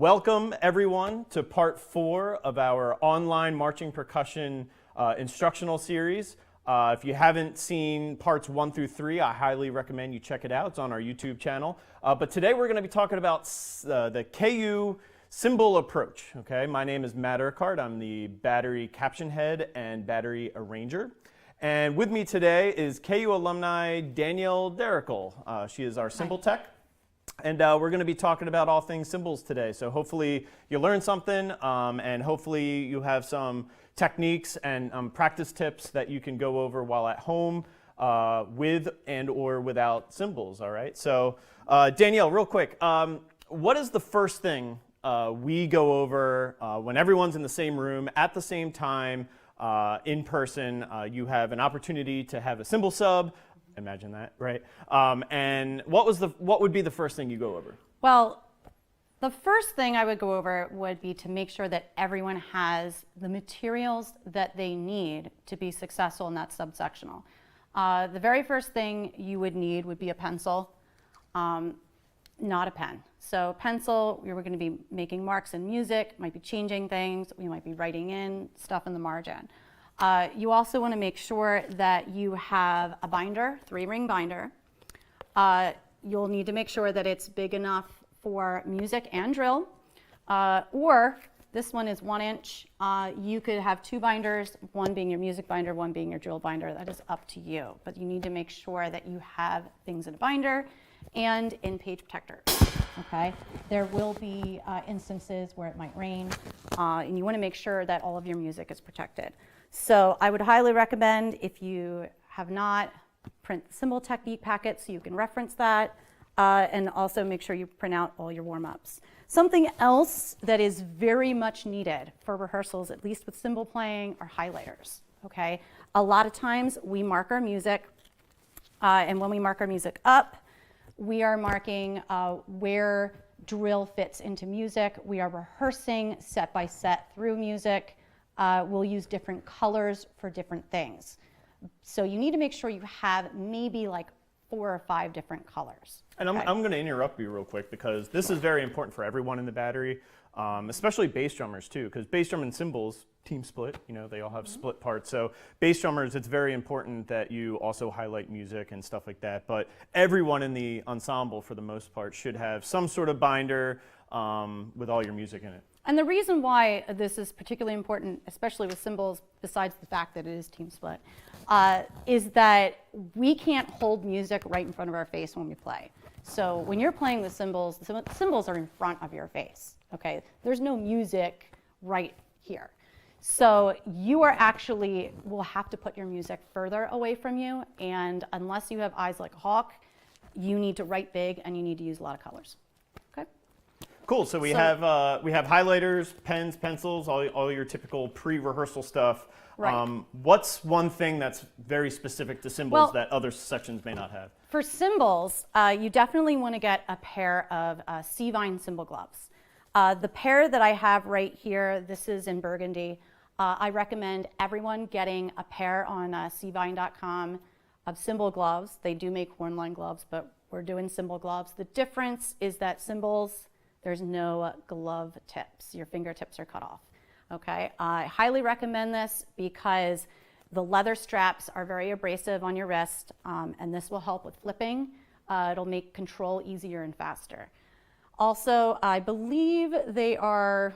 Welcome everyone to part 4 of our online marching percussion instructional series. If you haven't seen parts 1 through 3, I highly recommend you check it out. It's on our YouTube channel. But today we're going to be talking about the KU cymbal approach. Okay, my name is Matt Urquhart. I'm the battery caption head and battery arranger. And with me today is KU alumni Danielle Derrickle. She is our cymbal tech. And we're going to be talking about all things cymbals today. So hopefully you learn something and hopefully you have some techniques and practice tips that you can go over while at home with and or without cymbals. All right. So Danielle, real quick, what is the first thing we go over when everyone's in the same room at the same time in person? You have an opportunity to have a cymbal sub. Imagine that, right? And what would be the first thing you go over? Well, the first thing I would go over would be to make sure that everyone has the materials that they need to be successful in that subsectional. The very first thing you would need would be a pencil, not a pen. So pencil, we were going to be making marks in music, might be changing things, we might be writing in stuff in the margin. You also want to make sure that you have a binder, 3-ring binder. You'll need to make sure that it's big enough for music and drill, or this one is 1 inch. You could have 2 binders, one being your music binder, one being your drill binder. That is up to you, but you need to make sure that you have things in a binder and in page protectors. Okay, there will be instances where it might rain, and you want to make sure that all of your music is protected. So I would highly recommend, if you have not, print the cymbal technique packet so you can reference that, and also make sure you print out all your warm-ups. Something else that is very much needed for rehearsals, at least with cymbal playing, are highlighters. Okay, a lot of times we mark our music, and when we mark our music up, we are marking where drill fits into music. We are rehearsing set by set through music. We'll use different colors for different things. So you need to make sure you have maybe like 4 or 5 different colors. And okay? I'm going to interrupt you real quick because this is very important for everyone in the battery, especially bass drummers too, because bass drum and cymbals, team split, you know, they all have split parts. So bass drummers, it's very important that you also highlight music and stuff like that. But everyone in the ensemble, for the most part, should have some sort of binder with all your music in it. And the reason why this is particularly important, especially with cymbals, besides the fact that it is team split, is that we can't hold music right in front of our face when we play. So when you're playing the cymbals are in front of your face, okay? There's no music right here. So you are actually, will have to put your music further away from you, and unless you have eyes like a hawk, you need to write big and you need to use a lot of colors. Cool. So we have highlighters, pens, pencils, all your typical pre-rehearsal stuff. Right. What's one thing that's very specific to cymbals that other sections may not have? For cymbals, you definitely want to get a pair of C-Vine cymbal gloves. The pair that I have right here, this is in burgundy. I recommend everyone getting a pair on cvine.com of cymbal gloves. They do make hornline gloves, but we're doing cymbal gloves. The difference is that cymbals, there's no glove tips. Your fingertips are cut off. Okay, I highly recommend this because the leather straps are very abrasive on your wrist, and this will help with flipping. It'll make control easier and faster. Also, I believe they are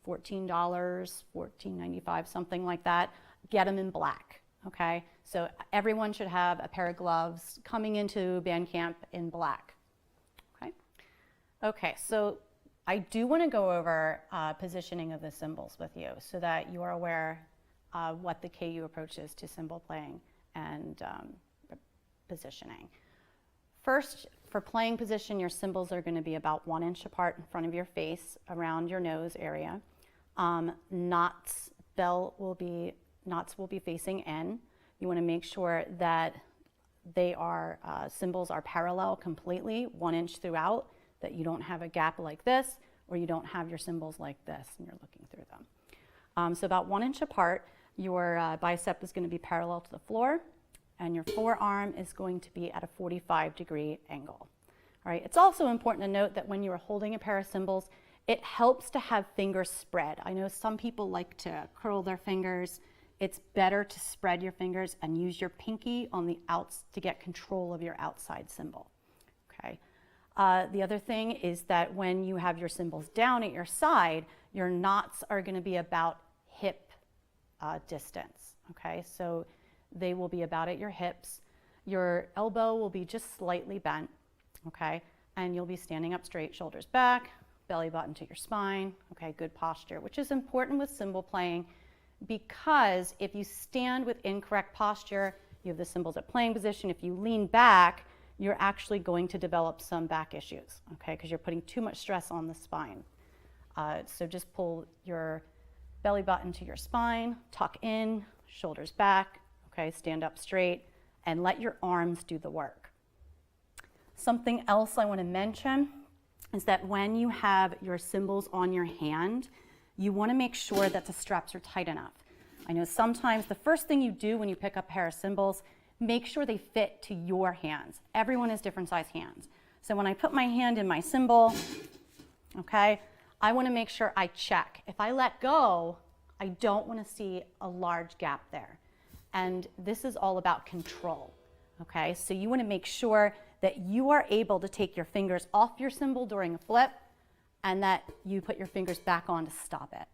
$14, $14.95, something like that. Get them in black. Okay, so everyone should have a pair of gloves coming into band camp in black. Okay, so I do want to go over positioning of the cymbals with you so that you are aware what the KU approach is to cymbal playing and positioning. First, for playing position, your cymbals are going to be about 1 inch apart in front of your face, around your nose area. Knots will be facing in. You want to make sure that they are cymbals are parallel completely, 1 inch throughout, that you don't have a gap like this, or you don't have your cymbals like this and you're looking through them. So about 1 inch apart, your bicep is going to be parallel to the floor, and your forearm is going to be at a 45-degree angle. All right. It's also important to note that when you are holding a pair of cymbals, It helps to have fingers spread. I know some people like to curl their fingers. It's better to spread your fingers and use your pinky on the outs to get control of your outside cymbal. Okay. The other thing is that when you have your cymbals down at your side, your knots are going to be about hip distance. Okay, so they will be about at your hips. Your elbow will be just slightly bent. Okay, and you'll be standing up straight, shoulders back, belly button to your spine. Okay, good posture, which is important with cymbal playing, because if you stand with incorrect posture, you have the cymbals at playing position. If you lean back, you're actually going to develop some back issues, okay, because you're putting too much stress on the spine. So just pull your belly button to your spine, tuck in, shoulders back, okay, stand up straight, and let your arms do the work. Something else I want to mention is that when you have your cymbals on your hand, you want to make sure that the straps are tight enough. I know sometimes the first thing you do when you pick up a pair of cymbals, make sure they fit to your hands. Everyone has different size hands. So when I put my hand in my cymbal, okay, I want to make sure I check. If I let go, I don't want to see a large gap there. And this is all about control, okay? So you want to make sure that you are able to take your fingers off your cymbal during a flip and that you put your fingers back on to stop it,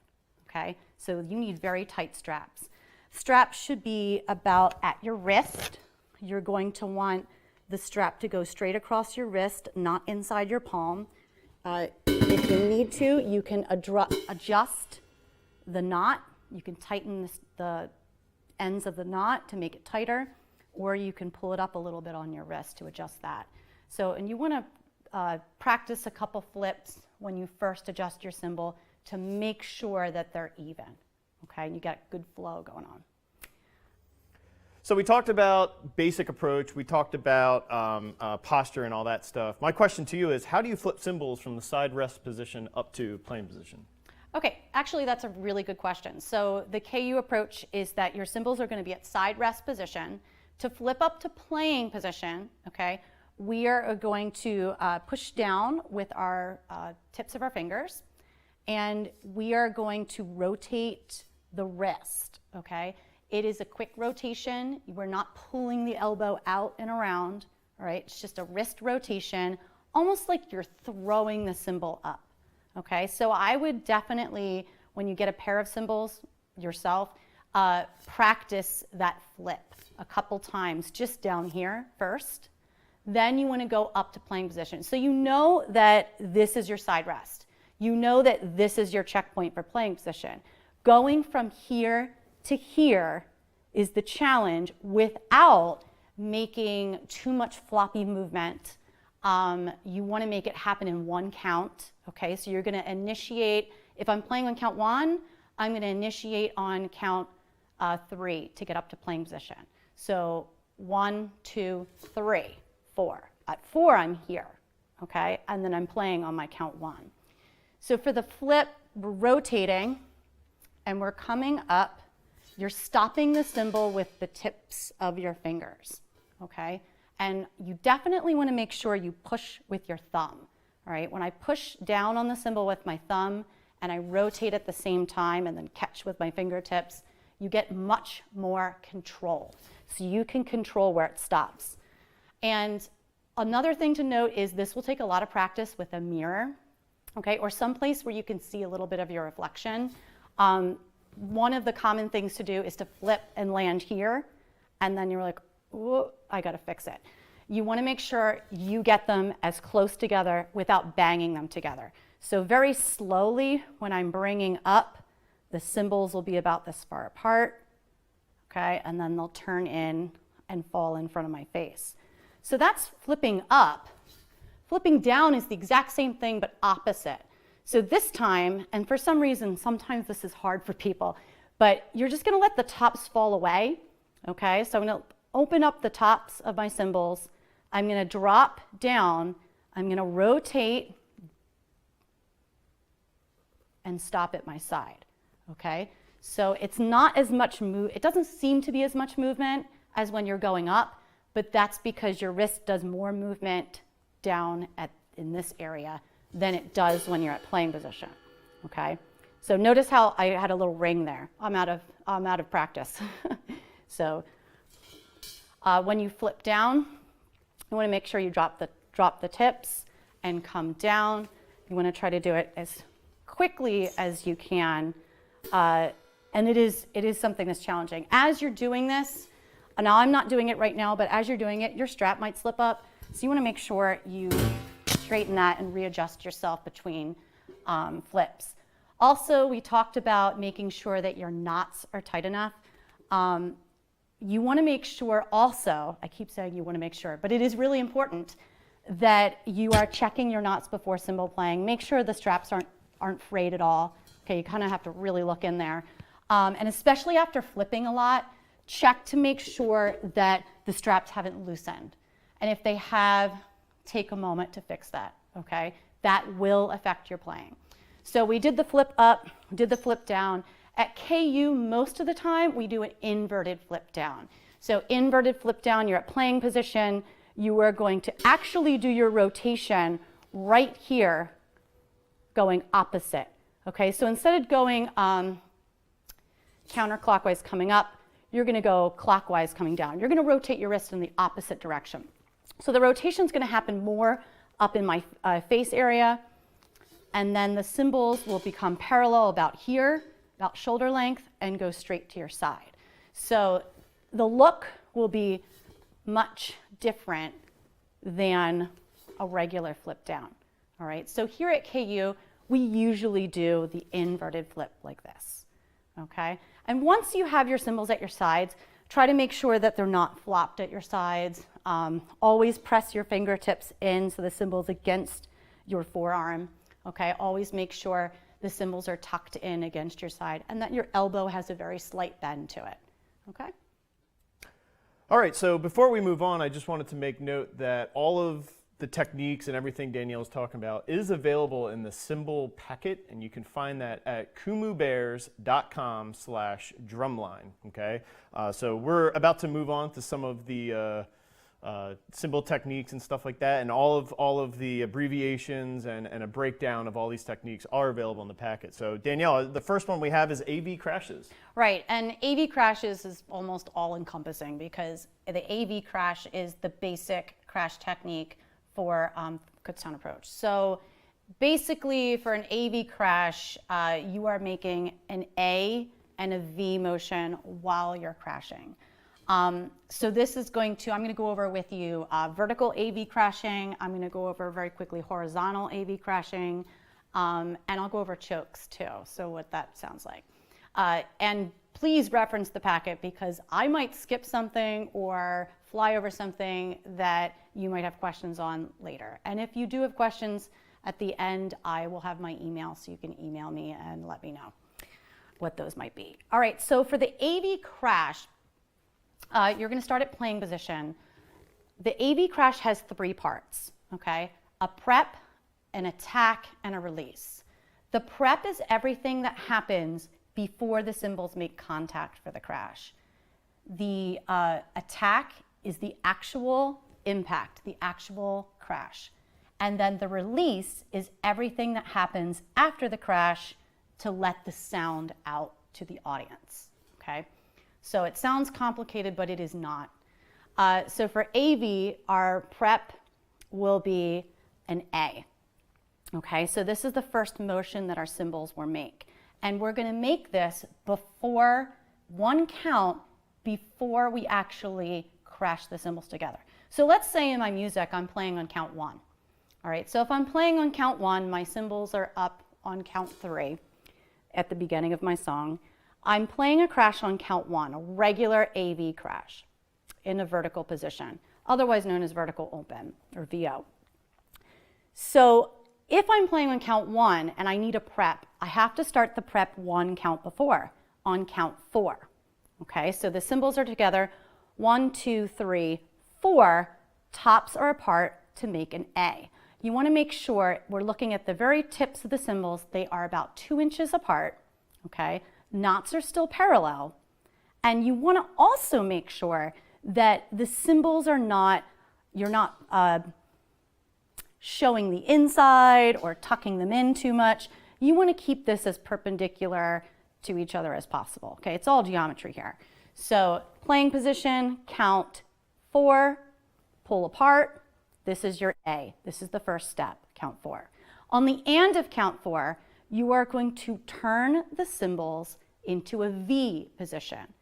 okay? So you need very tight straps. Straps should be about at your wrist. You're going to want the strap to go straight across your wrist, not inside your palm. If you need to, you can adjust the knot. You can tighten the ends of the knot to make it tighter, or you can pull it up a little bit on your wrist to adjust that. So, and you want to practice a couple flips when you first adjust your cymbal to make sure that they're even, okay? And you get good flow going on. So we talked about basic approach, we talked about posture and all that stuff. My question to you is, how do you flip cymbals from the side rest position up to playing position? Okay, actually that's a really good question. So the KU approach is that your cymbals are going to be at side rest position. To flip up to playing position, okay, we are going to push down with our tips of our fingers, and we are going to rotate the wrist, okay? It is a quick rotation. We're not pulling the elbow out and around, all right? It's just a wrist rotation, almost like you're throwing the cymbal up, okay? So I would definitely, when you get a pair of cymbals yourself, practice that flip a couple times just down here first. Then you want to go up to playing position. So you know that this is your side rest. You know that this is your checkpoint for playing position. Going from here to here is the challenge without making too much floppy movement. You want to make it happen in one count, okay? So you're going to initiate, if I'm playing on count 1, I'm going to initiate on count 3 to get up to playing position. So 1, 2, 3, 4. At 4, I'm here, okay? And then I'm playing on my count 1. So for the flip, we're rotating and we're coming up. You're stopping the cymbal with the tips of your fingers, okay? And you definitely want to make sure you push with your thumb, all right? When I push down on the cymbal with my thumb and I rotate at the same time and then catch with my fingertips, you get much more control. So you can control where it stops. And another thing to note is this will take a lot of practice with a mirror, okay? Or someplace where you can see a little bit of your reflection. One of the common things to do is to flip and land here, and then you're like, oh, I gotta fix it. You wanna make sure you get them as close together without banging them together. So very slowly, when I'm bringing up, the cymbals will be about this far apart, okay? And then they'll turn in and fall in front of my face. So that's flipping up. Flipping down is the exact same thing, but opposite. So this time, and for some reason, sometimes this is hard for people, but you're just gonna let the tops fall away, okay? So I'm gonna open up the tops of my cymbals. I'm gonna drop down. I'm gonna rotate and stop at my side, okay? So it's not as much it doesn't seem to be as much movement as when you're going up, but that's because your wrist does more movement down in this area than it does when you're at playing position, okay? So notice how I had a little ring there. I'm out of practice. So when you flip down, you want to make sure you drop the tips and come down. You want to try to do it as quickly as you can. And it is something that's challenging. As you're doing this, now I'm not doing it right now, but as you're doing it, your strap might slip up. So you want to make sure you straighten that and readjust yourself between flips. Also, we talked about making sure that your knots are tight enough. You want to make sure also, I keep saying you want to make sure, but it is really important that you are checking your knots before cymbal playing. Make sure the straps aren't frayed at all. Okay, you kind of have to really look in there. And especially after flipping a lot, check to make sure that the straps haven't loosened. And if they have, take a moment to fix that, okay? That will affect your playing. So we did the flip up, did the flip down. At KU, most of the time, we do an inverted flip down. So inverted flip down, you're at playing position. You are going to actually do your rotation right here, going opposite. Okay, so instead of going counterclockwise coming up, you're going to go clockwise coming down. You're going to rotate your wrist in the opposite direction. So the rotation is going to happen more up in my face area, and then the cymbals will become parallel about here, about shoulder length, and go straight to your side. So the look will be much different than a regular flip down. All right, so here at KU, we usually do the inverted flip like this, okay? And once you have your cymbals at your sides, try to make sure that they're not flopped at your sides. Always press your fingertips in so the cymbal's against your forearm, okay? Always make sure the cymbals are tucked in against your side and that your elbow has a very slight bend to it, okay? All right, so before we move on, I just wanted to make note that all of the techniques and everything Danielle is talking about is available in the cymbal packet, and you can find that at kumubears.com/drumline, okay? So we're about to move on to some of the cymbal techniques and stuff like that, and all of the abbreviations and a breakdown of all these techniques are available in the packet. So Danielle, the first one we have is AV crashes. Right, and AV crashes is almost all-encompassing because the AV crash is the basic crash technique for Kutztown approach. So basically for an AV crash, you are making an A and a V motion while you're crashing. So this is I'm going to go over with you vertical AV crashing. I'm going to go over very quickly horizontal AV crashing, and I'll go over chokes too, so what that sounds like. And please reference the packet because I might skip something or fly over something that you might have questions on later. And if you do have questions at the end, I will have my email so you can email me and let me know what those might be. All right, so for the AV crash, you're going to start at playing position. The AV crash has 3 parts, okay? A prep, an attack, and a release. The prep is everything that happens before the cymbals make contact for the crash. The attack is the actual impact, the actual crash. And then the release is everything that happens after the crash to let the sound out to the audience, okay? So it sounds complicated, but it is not. So for AV, our prep will be an A. Okay, so this is the first motion that our cymbals will make. And we're going to make this before 1 count before we actually crash the cymbals together. So let's say in my music, I'm playing on count 1. All right, so if I'm playing on count 1, my cymbals are up on count 3 at the beginning of my song. I'm playing a crash on count 1, a regular AV crash in a vertical position, otherwise known as vertical open or VO. So if I'm playing on count 1 and I need a prep, I have to start the prep 1 count before, on count 4. Okay, so the cymbals are together, 1, 2, 3, 4, tops are apart to make an A. You want to make sure we're looking at the very tips of the cymbals. They are about 2 inches apart, okay? Knots are still parallel. And you want to also make sure that the cymbals are not, you're not showing the inside or tucking them in too much. You want to keep this as perpendicular to each other as possible. Okay, it's all geometry here. So playing position, count 4, pull apart. This is your A. This is the first step, count 4. On the and of count 4, you are going to turn the cymbals into a V position.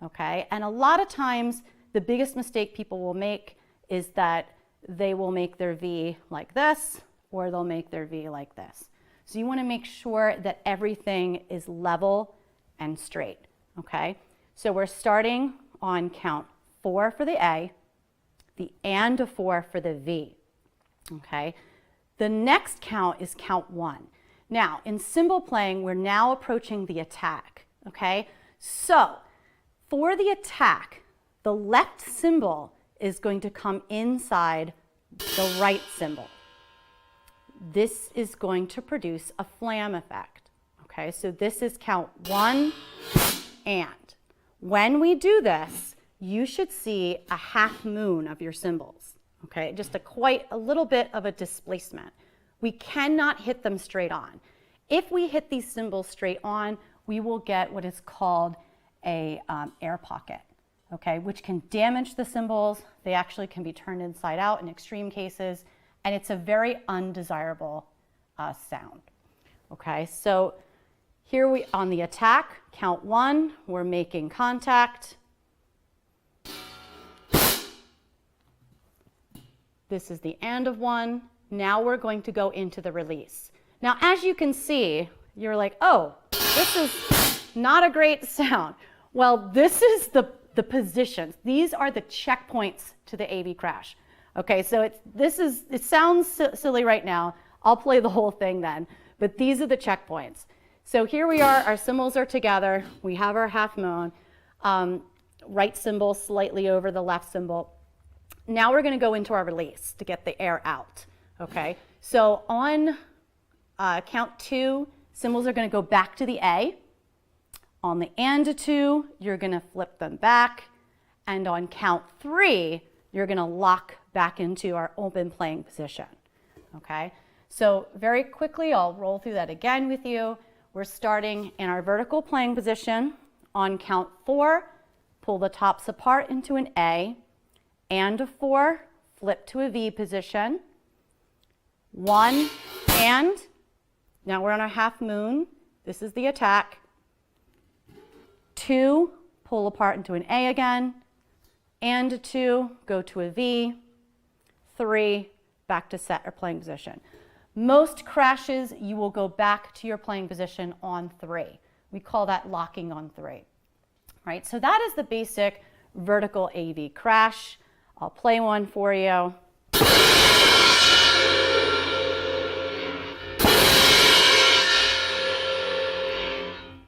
Okay, and a lot of times the biggest mistake people will make is that they will make their V like this, or they'll make their V like this. So you want to make sure that everything is level and straight, okay? So we're starting on count 4 for the A, the and of 4 for the V, okay? The next count is count 1. Now, in cymbal playing, we're now approaching the attack, okay? So, for the attack, the left cymbal is going to come inside the right cymbal. This is going to produce a flam effect, okay? So this is count 1 and. When we do this, you should see a half moon of your cymbals, okay? Just quite a little bit of a displacement. We cannot hit them straight on. If we hit these cymbals straight on, we will get what is called a air pocket, okay, which can damage the cymbals. They actually can be turned inside out in extreme cases, and it's a very undesirable sound, okay? So here we, on the attack, count 1, we're making contact. This is the and of 1. Now we're going to go into the release. Now, as you can see, you're like, oh, this is not a great sound. Well, this is the positions. These are the checkpoints to the AV crash. Okay, so it sounds silly right now. I'll play the whole thing then, but these are the checkpoints. So here we are, our cymbals are together. We have our half moon, right cymbal slightly over the left cymbal. Now we're gonna go into our release to get the air out, okay? So on count 2, cymbals are gonna go back to the A. On the and of 2, you're gonna flip them back. And on count 3, you're gonna lock back into our open playing position, okay? So very quickly, I'll roll through that again with you. We're starting in our vertical playing position. On count 4, pull the tops apart into an A. And of 4, flip to a V position. 1, and. Now we're on our half moon. This is the attack. 2, pull apart into an A again. And 2, go to a V. 3, back to set or playing position. Most crashes, you will go back to your playing position on 3. We call that locking on 3. Right, so that is the basic vertical AV crash. I'll play one for you.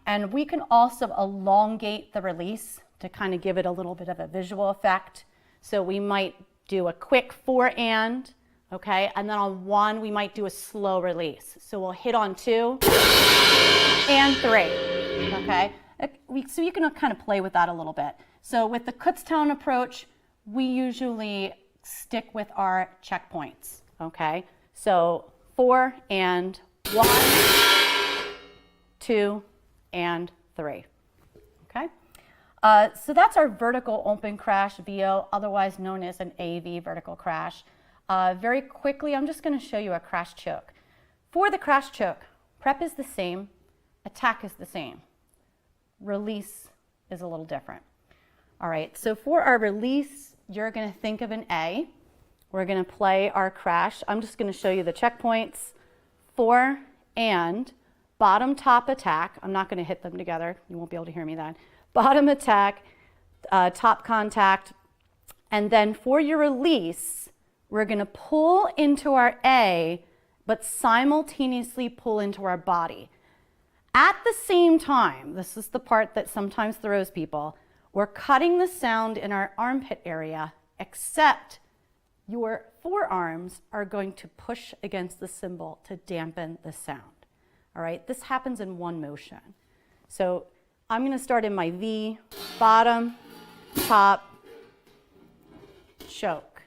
And we can also elongate the release to kind of give it a little bit of a visual effect. So we might do a quick 4 and, okay? And then on 1, we might do a slow release. So we'll hit on 2 and 3, okay? So you can kind of play with that a little bit. So with the Kutztown approach, we usually stick with our checkpoints, okay? So 4 and 1, 2, and 3, okay? So that's our vertical open crash VO, otherwise known as an AV vertical crash. Very quickly, I'm just gonna show you a crash choke. For the crash choke, prep is the same, attack is the same. Release is a little different. All right, so for our release, you're gonna think of an A. We're gonna play our crash. I'm just gonna show you the checkpoints. 4 and bottom top attack. I'm not gonna hit them together. You won't be able to hear me then. Bottom attack, top contact. And then for your release, we're gonna pull into our A, but simultaneously pull into our body. At the same time, this is the part that sometimes throws people, we're cutting the sound in our armpit area, except your forearms are going to push against the cymbal to dampen the sound. All right, this happens in one motion. So I'm gonna start in my V, bottom, top, choke,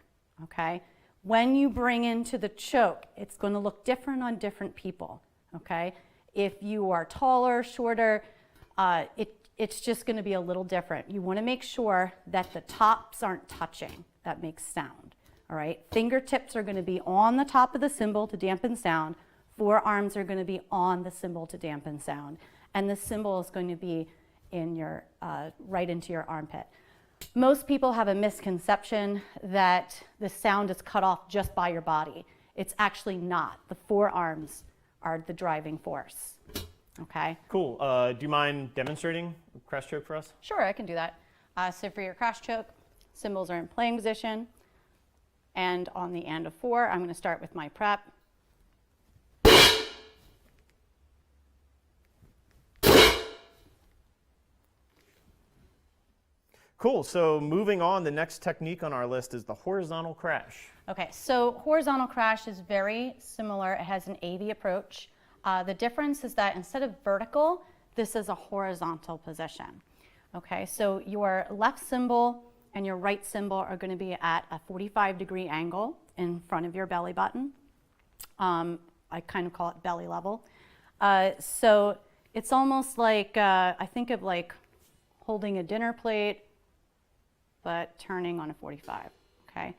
okay? When you bring into the choke, it's going to look different on different people, okay? If you are taller, shorter, it's just going to be a little different. You want to make sure that the tops aren't touching. That makes sound, all right? Fingertips are going to be on the top of the cymbal to dampen sound. Forearms are going to be on the cymbal to dampen sound. And the cymbal is going to be in your, right into your armpit. Most people have a misconception that the sound is cut off just by your body. It's actually not. The forearms are the driving force. Okay? Cool. Do you mind demonstrating a crash choke for us? Sure, I can do that. So for your crash choke, cymbals are in playing position. And on the and of 4, I'm going to start with my prep. Cool. So moving on, the next technique on our list is the horizontal crash. Okay, so horizontal crash is very similar. It has an AV approach. The difference is that instead of vertical, this is a horizontal position. Okay, so your left cymbal and your right cymbal are going to be at a 45-degree angle in front of your belly button. I kind of call it belly level. So it's almost like, I think of like holding a dinner plate, but turning on a 45, okay?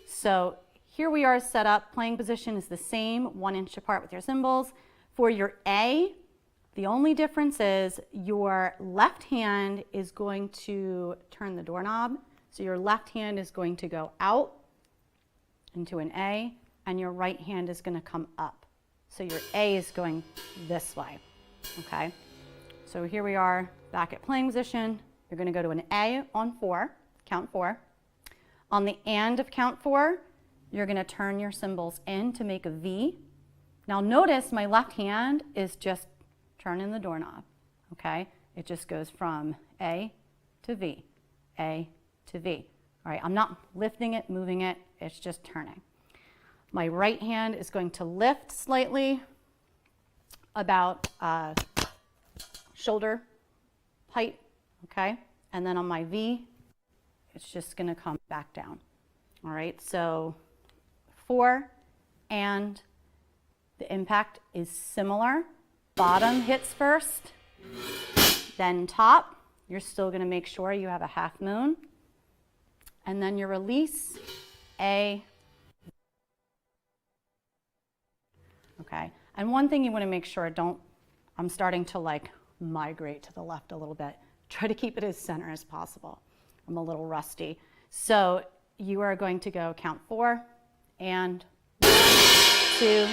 So here we are set up. Playing position is the same, 1 inch apart with your cymbals. For your A, the only difference is your left hand is going to turn the doorknob. So your left hand is going to go out into an A, and your right hand is going to come up. So your A is going this way, okay? So here we are back at playing position. You're going to go to an A on 4. Count 4. On the and of count 4, you're going to turn your cymbals in to make a V. Now notice my left hand is just turning the doorknob, okay? It just goes from A to V, A to V. All right, I'm not lifting it, moving it, it's just turning. My right hand is going to lift slightly about shoulder height, okay? And then on my V, it's just going to come back down. All right, so 4, and the impact is similar. Bottom hits first, then top. You're still going to make sure you have a half moon. And then your release, A. Okay, and one thing you want to make sure, I'm starting to like migrate to the left a little bit. Try to keep it as center as possible. I'm a little rusty. So you are going to go count 4, and 1, 2,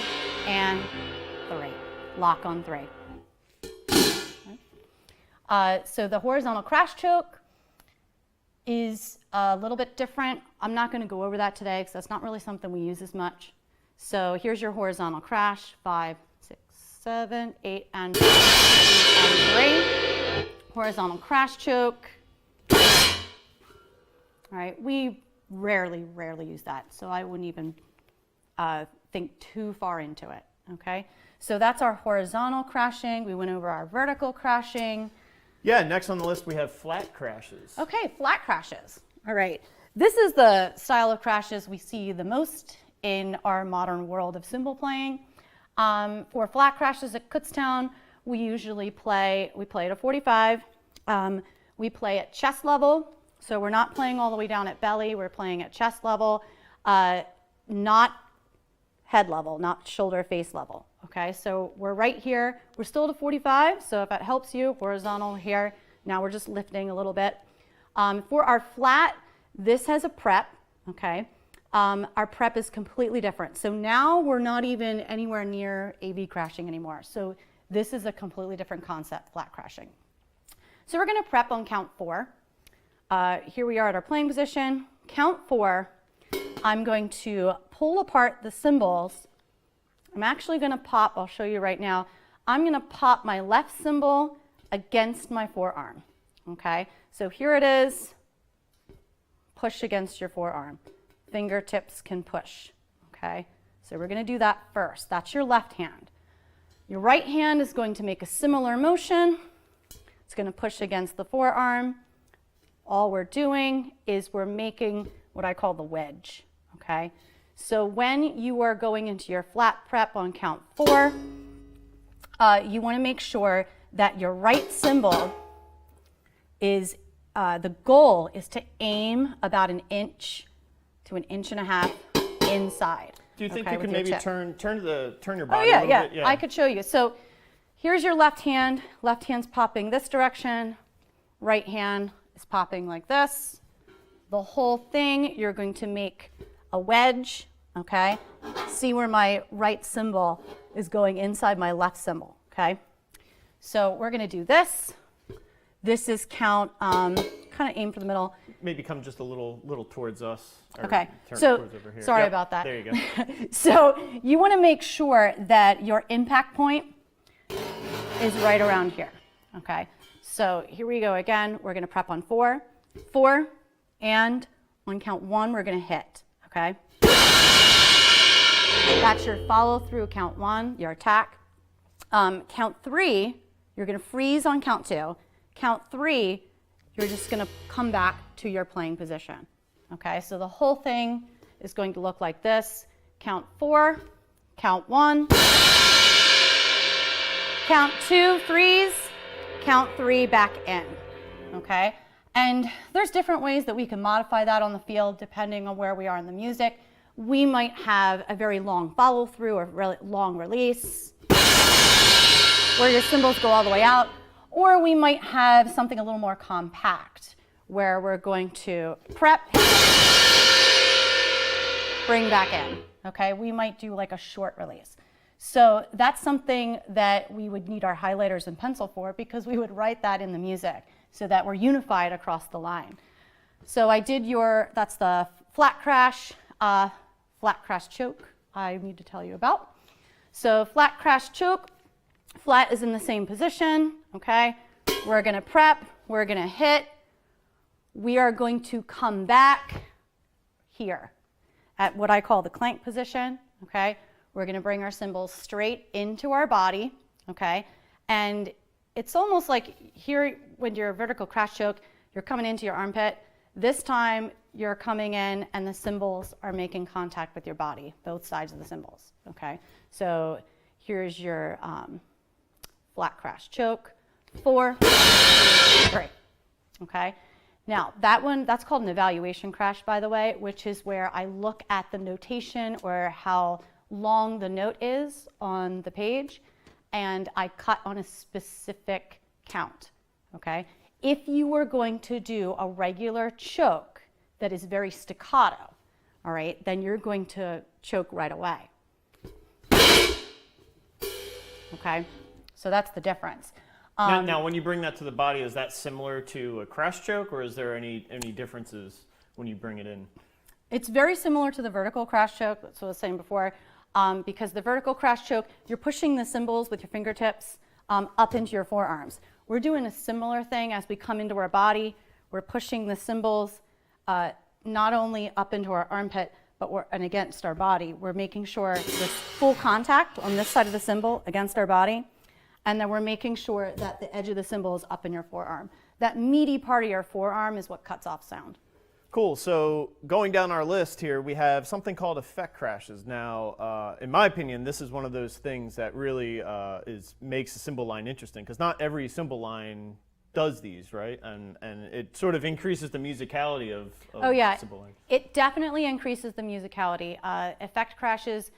and 3. Lock on 3. So the horizontal crash choke is a little bit different. I'm not going to go over that today because that's not really something we use as much. So here's your horizontal crash, 5, 6, 7, 8, and 3. Horizontal crash choke. All right, we rarely use that, so I wouldn't even think too far into it, okay? So that's our horizontal crashing. We went over our vertical crashing. Yeah, next on the list we have flat crashes. Okay, flat crashes. All right, this is the style of crashes we see the most in our modern world of cymbal playing. For flat crashes at Kutztown, we usually play at a 45. We play at chest level. So we're not playing all the way down at belly, we're playing at chest level, not head level, not shoulder face level, okay? So we're right here, we're still at a 45, so if that helps you, horizontal here, now we're just lifting a little bit. For our flat, this has a prep, okay? Our prep is completely different. So now we're not even anywhere near AV crashing anymore. So this is a completely different concept, flat crashing. So we're gonna prep on count 4. Here we are at our playing position. Count 4, I'm going to pull apart the cymbals. I'm actually going to pop, I'll show you right now, I'm going to pop my left cymbal against my forearm, okay? So here it is, push against your forearm. Fingertips can push, okay? So we're going to do that first. That's your left hand. Your right hand is going to make a similar motion. It's going to push against the forearm. All we're doing is we're making what I call the wedge, okay? So when you are going into your flat prep on count 4, you want to make sure that your right cymbal is, the goal is to aim about 1 inch to 1.5 inches inside. Do you think okay, you can maybe turn your Oh body yeah, a little yeah, bit? Yeah, I could show you. So here's your left hand's popping this direction, right hand is popping like this. The whole thing, you're going to make a wedge, okay? See where my right cymbal is going inside my left cymbal, okay? So we're gonna do this. This is count, kind of aim for the middle. Maybe come just a little towards us. Or Okay, turn so towards over here. sorry Yep, about that. There you go. So you want to make sure that your impact point is right around here. Okay, so here we go again. We're going to prep on 4, and on count 1 we're going to hit. Okay, that's your follow through. Count 1, your attack. Count 3, you're going to freeze on count 2. Count 3, you're just going to come back to your playing position. Okay, so the whole thing is going to look like this. Count 4, count 1, count 2, freeze, count 3, back in. Okay, and there's different ways that we can modify that on the field depending on where we are in the music. We might have a very long follow through or really long release where your cymbals go all the way out, or we might have something a little more compact where we're going to prep, bring back in, okay? We might do like a short release. So that's something that we would need our highlighters and pencil for, because we would write that in the music so that we're unified across the line. So I did that's the flat crash choke I need to tell you about. So flat crash choke, flat is in the same position, okay? We're gonna prep, we're gonna hit, we are going to come back here at what I call the clank position, okay? We're gonna bring our cymbals straight into our body, okay? And it's almost like here when you're a vertical crash choke, you're coming into your armpit. This time you're coming in and the cymbals are making contact with your body, both sides of the cymbals, okay? So here's your flat crash choke, 4, 3, okay? Now that's called an evaluation crash, by the way, which is where I look at the notation or how long the note is on the page, and I cut on a specific count, okay? If you were going to do a regular choke that is very staccato, all right, then you're going to choke right away. Okay, so that's the difference. Now, when you bring that to the body, is that similar to a crash choke, or is there any differences when you bring it in? It's very similar to the vertical crash choke, that's what I was saying before, because the vertical crash choke, you're pushing the cymbals with your fingertips up into your forearms. We're doing a similar thing as we come into our body. We're pushing the cymbals not only up into our armpit, but and against our body. We're making sure there's full contact on this side of the cymbal against our body, and then we're making sure that the edge of the cymbal is up in your forearm. That meaty part of your forearm is what cuts off sound. Cool. So going down our list here, we have something called effect crashes. Now, in my opinion, this is one of those things that really makes a cymbal line interesting, because not every cymbal line does these, right? And it sort of increases the musicality of oh yeah, cymbal line. It definitely increases the musicality. Effect crashes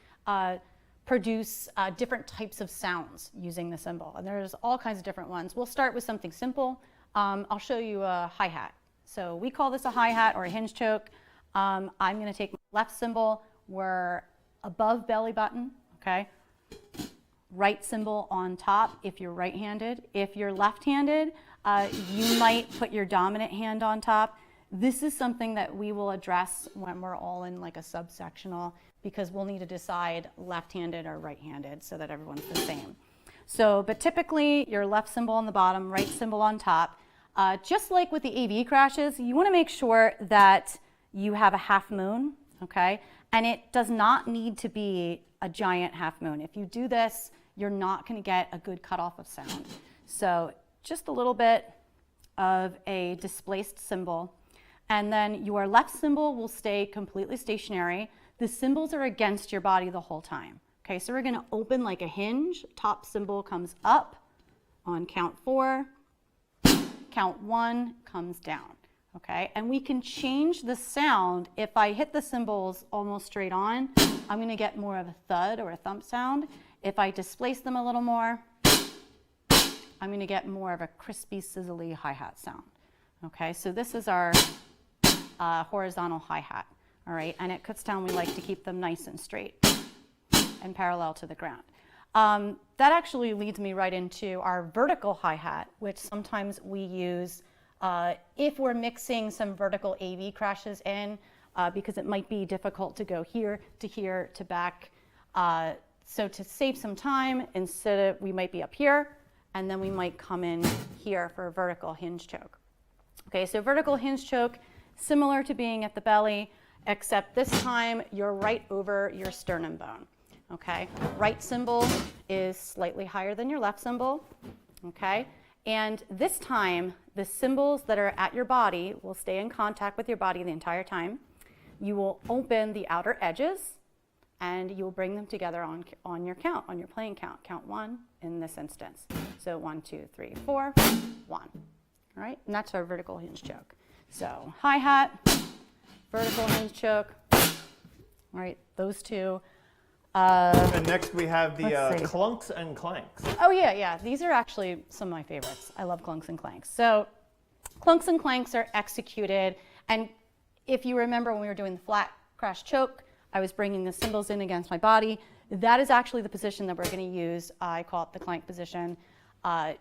produce different types of sounds using the cymbal, and there's all kinds of different ones. We'll start with something simple. I'll show you a hi-hat. So we call this a hi-hat or a hinge choke. I'm going to take my left cymbal, we're above belly button, okay? Right cymbal on top if you're right-handed. If you're left-handed, you might put your dominant hand on top. This is something that we will address when we're all in like a subsectional, because we'll need to decide left-handed or right-handed so that everyone's the same. So, but typically your left cymbal on the bottom, right cymbal on top. Just like with the AV crashes, you want to make sure that you have a half moon, okay? And it does not need to be a giant half moon. If you do this, you're not going to get a good cutoff of sound. So just a little bit of a displaced cymbal. And then your left cymbal will stay completely stationary. the cymbals are against your body the whole time. Okay, so we're gonna open like a hinge. Top cymbal comes up on count 4. Count 1 comes down. Okay, and we can change the sound. If I hit the cymbals almost straight on, I'm gonna get more of a thud or a thump sound. If I displace them a little more, I'm gonna get more of a crispy, sizzly hi-hat sound. Okay, so this is our horizontal hi-hat. All right, and at Kutztown we like to keep them nice and straight and parallel to the ground. That actually leads me right into our vertical hi-hat, which sometimes we use if we're mixing some vertical AV crashes in, because it might be difficult to go here to back. So to save some time, we might be up here, and then we might come in here for a vertical hinge choke. Okay, so vertical hinge choke, similar to being at the belly, except this time you're right over your sternum bone. Okay, right cymbal is slightly higher than your left cymbal. Okay, and this time the cymbals that are at your body will stay in contact with your body the entire time. You will open the outer edges and you will bring them together on your count, on your playing count. Count 1 in this instance. So 1, 2, 3, 4, 1. All right, and that's our vertical hinge choke. So hi-hat, vertical hinge choke. All right, those two. And next we have the let's see. clunks and clanks. Oh yeah. These are actually some of my favorites. I love clunks and clanks. So clunks and clanks are executed, and if you remember when we were doing the flat crash choke, I was bringing the cymbals in against my body. That is actually the position that we're going to use. I call it the clank position.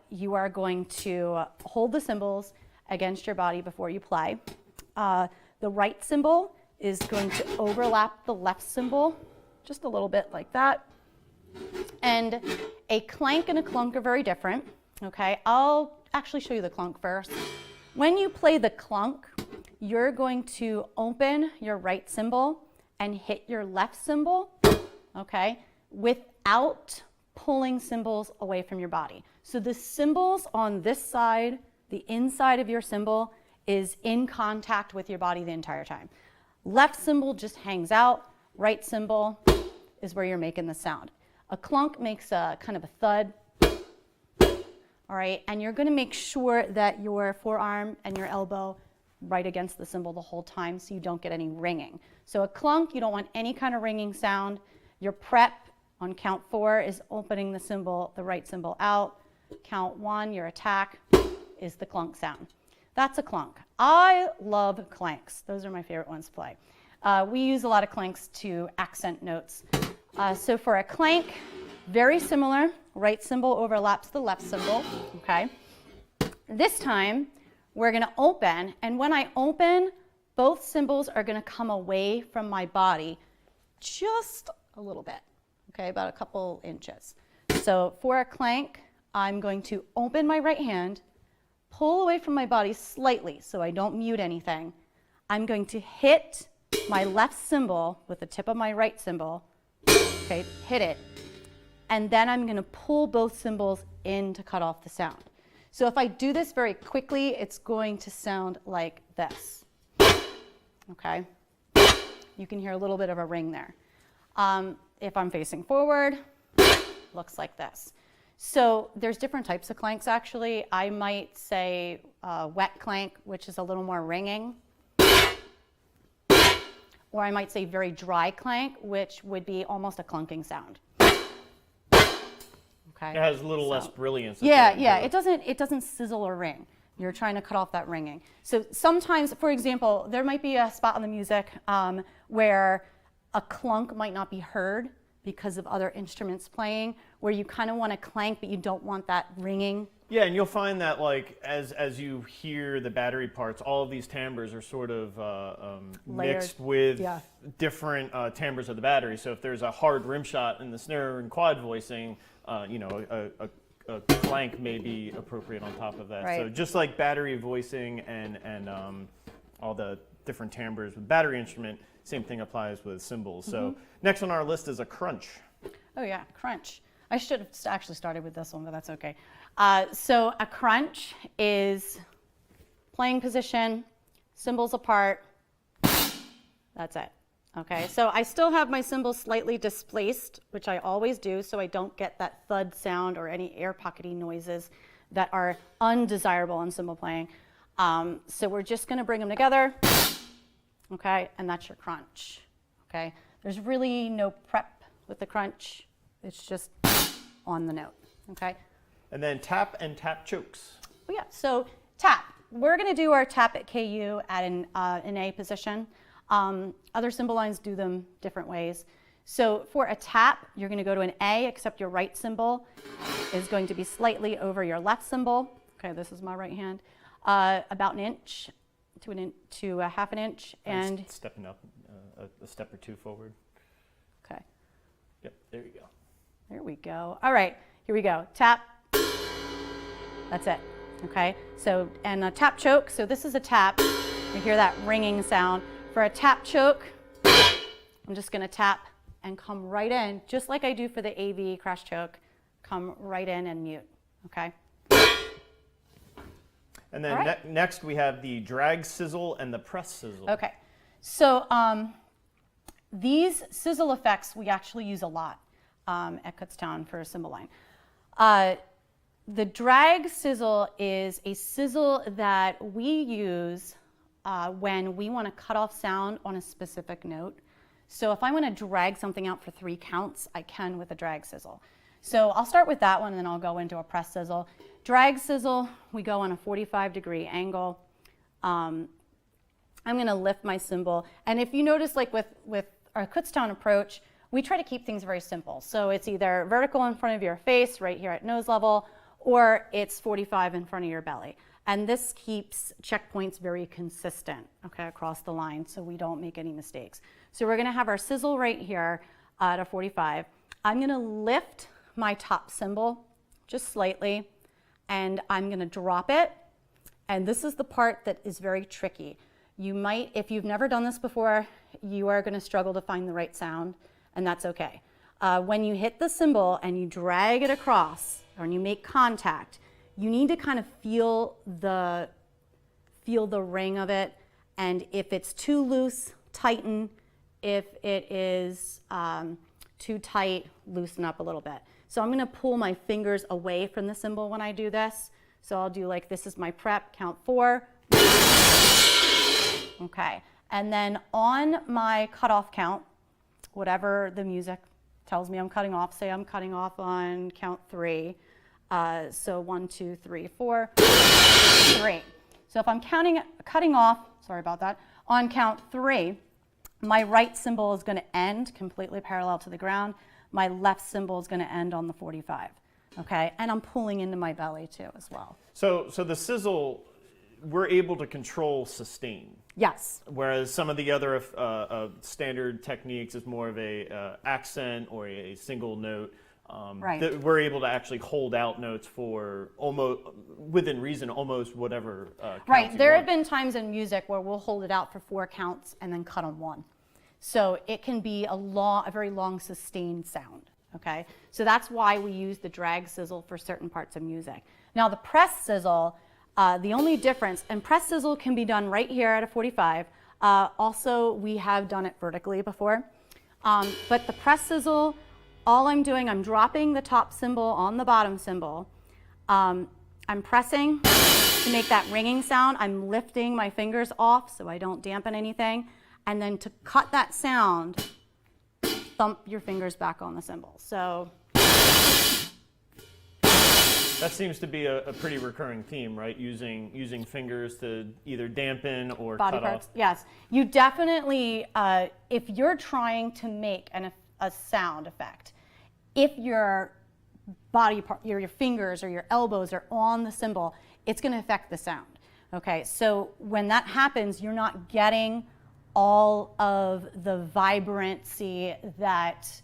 You are going to hold the cymbals against your body before you play. The right cymbal is going to overlap the left cymbal just a little bit like that. And a clank and a clunk are very different. Okay, I'll actually show you the clunk first. When you play the clunk, you're going to open your right cymbal and hit your left cymbal, okay, without pulling cymbals away from your body. So the cymbals on this side, the inside of your cymbal, is in contact with your body the entire time. Left cymbal just hangs out, right cymbal is where you're making the sound. A clunk makes a kind of a thud, all right, and you're gonna make sure that your forearm and your elbow right against the cymbal the whole time so you don't get any ringing. So a clunk, you don't want any kind of ringing sound. Your prep on count 4 is opening the cymbal, the right cymbal out. Count 1, your attack is the clunk sound. That's a clunk. I love clanks. Those are my favorite ones to play. We use a lot of clanks to accent notes. So for a clank, very similar. Right cymbal overlaps the left cymbal, okay? This time, we're gonna open, and when I open, both cymbals are gonna come away from my body just a little bit, okay, about a couple inches. So for a clank, I'm going to open my right hand, pull away from my body slightly so I don't mute anything. I'm going to hit my left cymbal with the tip of my right cymbal, okay, hit it, and then I'm gonna pull both cymbals in to cut off the sound. So if I do this very quickly, it's going to sound like this, okay? You can hear a little bit of a ring there. If I'm facing forward, looks like this. So there's different types of clanks actually. I might say wet clank, which is a little more ringing. Or I might say very dry clank, which would be almost a clunking sound. Okay. It has a little less brilliance. Yeah, it doesn't sizzle or ring. You're trying to cut off that ringing. So sometimes, for example, there might be a spot on the music where a clunk might not be heard because of other instruments playing, where you kind of want to clank, but you don't want that ringing. Yeah, and you'll find that like as you hear the battery parts, all of these timbres are sort of mixed with different timbres of the battery. So if there's a hard rim shot in the snare and quad voicing, you know, a clank may be appropriate on top of that. Right. So just like battery voicing and all the different timbres with battery instrument, same thing applies with cymbals. So next on our list is a crunch. Oh yeah, crunch. I should have actually started with this one, but that's okay. So a crunch is playing position, cymbals apart. That's it. Okay, so I still have my cymbal slightly displaced, which I always do, so I don't get that thud sound or any air pockety noises that are undesirable in cymbal playing. So we're just gonna bring them together, okay, and that's your crunch, okay? There's really no prep with the crunch. It's just on the note, okay? And then tap and tap chokes. Oh yeah, so tap. We're gonna do our tap at KU at an A position. Other cymbal lines do them different ways. So for a tap, you're gonna go to an A, except your right cymbal is going to be slightly over your left cymbal. Okay, this is my right hand. About an inch to a half an inch. And stepping up a step or two forward. Okay. Yep, there you go. There we go. All right, here we go. Tap. That's it. Okay, so, and a tap choke. So this is a tap. You hear that ringing sound. For a tap choke, I'm just gonna tap and come right in, just like I do for the AV crash choke, come right in and mute, okay? And then next we have the drag sizzle and the press sizzle. Okay, so these sizzle effects we actually use a lot at Kutztown for a cymbal line. The drag sizzle is a sizzle that we use when we want to cut off sound on a specific note. So if I want to drag something out for 3 counts, I can with a drag sizzle. So I'll start with that one and then I'll go into a press sizzle. Drag sizzle, we go on a 45-degree angle. I'm going to lift my cymbal. And if you notice, like with our Kutztown approach, we try to keep things very simple. So it's either vertical in front of your face, right here at nose level, or it's 45 in front of your belly. And this keeps checkpoints very consistent, okay, across the line, so we don't make any mistakes. So we're gonna have our sizzle right here at a 45. I'm gonna lift my top cymbal just slightly, and I'm gonna drop it. And this is the part that is very tricky. You might, if you've never done this before, you are gonna struggle to find the right sound, and that's okay. When you hit the cymbal and you drag it across, or you make contact, you need to kind of feel the ring of it, and if it's too loose, tighten. If it is too tight, loosen up a little bit. So I'm gonna pull my fingers away from the cymbal when I do this. So I'll do like, this is my prep, count 4. Okay, and then on my cutoff count, whatever the music tells me I'm cutting off, say I'm cutting off on count 3. So 1, 2, 3, 4, 3. So if I'm cutting off, sorry about that, on count 3, my right cymbal is going to end completely parallel to the ground. My left cymbal is going to end on the 45. Okay, and I'm pulling into my belly too as well. So the sizzle, we're able to control sustain. Yes. Whereas some of the other standard techniques is more of a accent or a single note. Right. That we're able to actually hold out notes for almost, within reason, almost whatever counts Right. There have want. been times in music where we'll hold it out for 4 counts and then cut on 1. So it can be a very long sustained sound. Okay. So that's why we use the drag sizzle for certain parts of music. Now the press sizzle, the only difference, and press sizzle can be done right here at a 45. Also, we have done it vertically before. But the press sizzle, all I'm doing, I'm dropping the top cymbal on the bottom cymbal. I'm pressing to make that ringing sound. I'm lifting my fingers off so I don't dampen anything. And then to cut that sound, thump your fingers back on the cymbal. So that seems to be a pretty recurring theme, right? Using fingers to either dampen or body cut parts. off. Yes, you definitely, if you're trying to make a sound effect, if your body part, your fingers or your elbows are on the cymbal, it's going to affect the sound. Okay, so when that happens, you're not getting all of the vibrancy that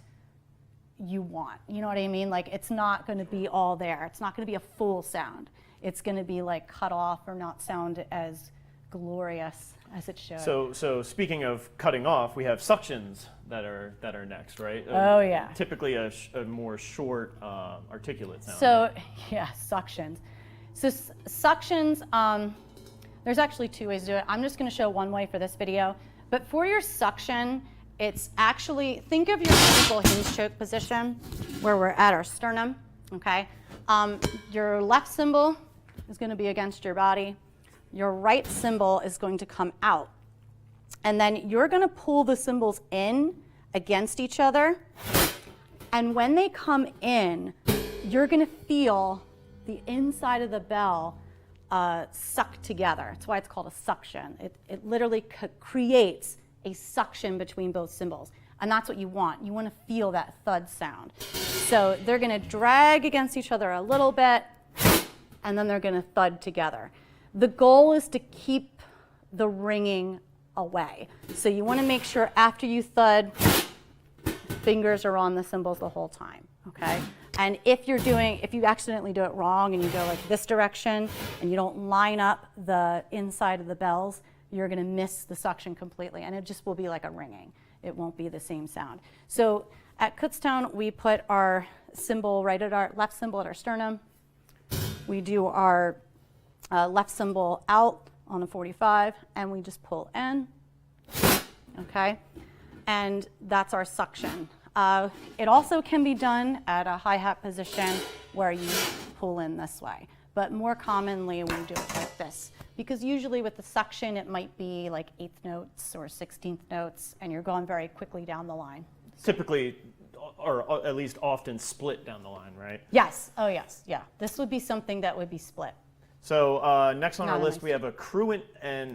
you want. You know what I mean? Like, it's not going to be all there. It's not going to be a full sound. It's going to be like cut off or not sound as glorious as it should. So speaking of cutting off, we have suctions that are next, right? Oh yeah. Typically a more short, articulate sound. So right? yeah, suctions. So suctions, there's actually 2 ways to do it. I'm just going to show one way for this video. But for your suction, It's actually, think of your typical hinge choke position where we're at our sternum, okay? Your left cymbal is going to be against your body. Your right cymbal is going to come out. And then you're going to pull the cymbals in against each other. And when they come in, you're going to feel the inside of the bell suck together. That's why it's called a suction. It literally creates a suction between both cymbals. And that's what you want. You want to feel that thud sound. So they're going to drag against each other a little bit, and then they're going to thud together. The goal is to keep the ringing away. So you want to make sure after you thud, fingers are on the cymbals the whole time, okay? And if you accidentally do it wrong and you go like this direction and you don't line up the inside of the bells, you're going to miss the suction completely, and it just will be like a ringing. It won't be the same sound. So at Kutztown, we put our cymbal right at our left cymbal at our sternum. We do our left cymbal out on a 45, and we just pull in, okay? And that's our suction. It also can be done at a hi-hat position where you pull in this way, but more commonly we do it like this, because usually with the suction it might be like 8th notes or 16th notes, and you're going very quickly down the line. Typically, or at least often split down the line, right? Yes, oh yes, yeah. This would be something that would be split. So next on our Not a list nice we have a cruant,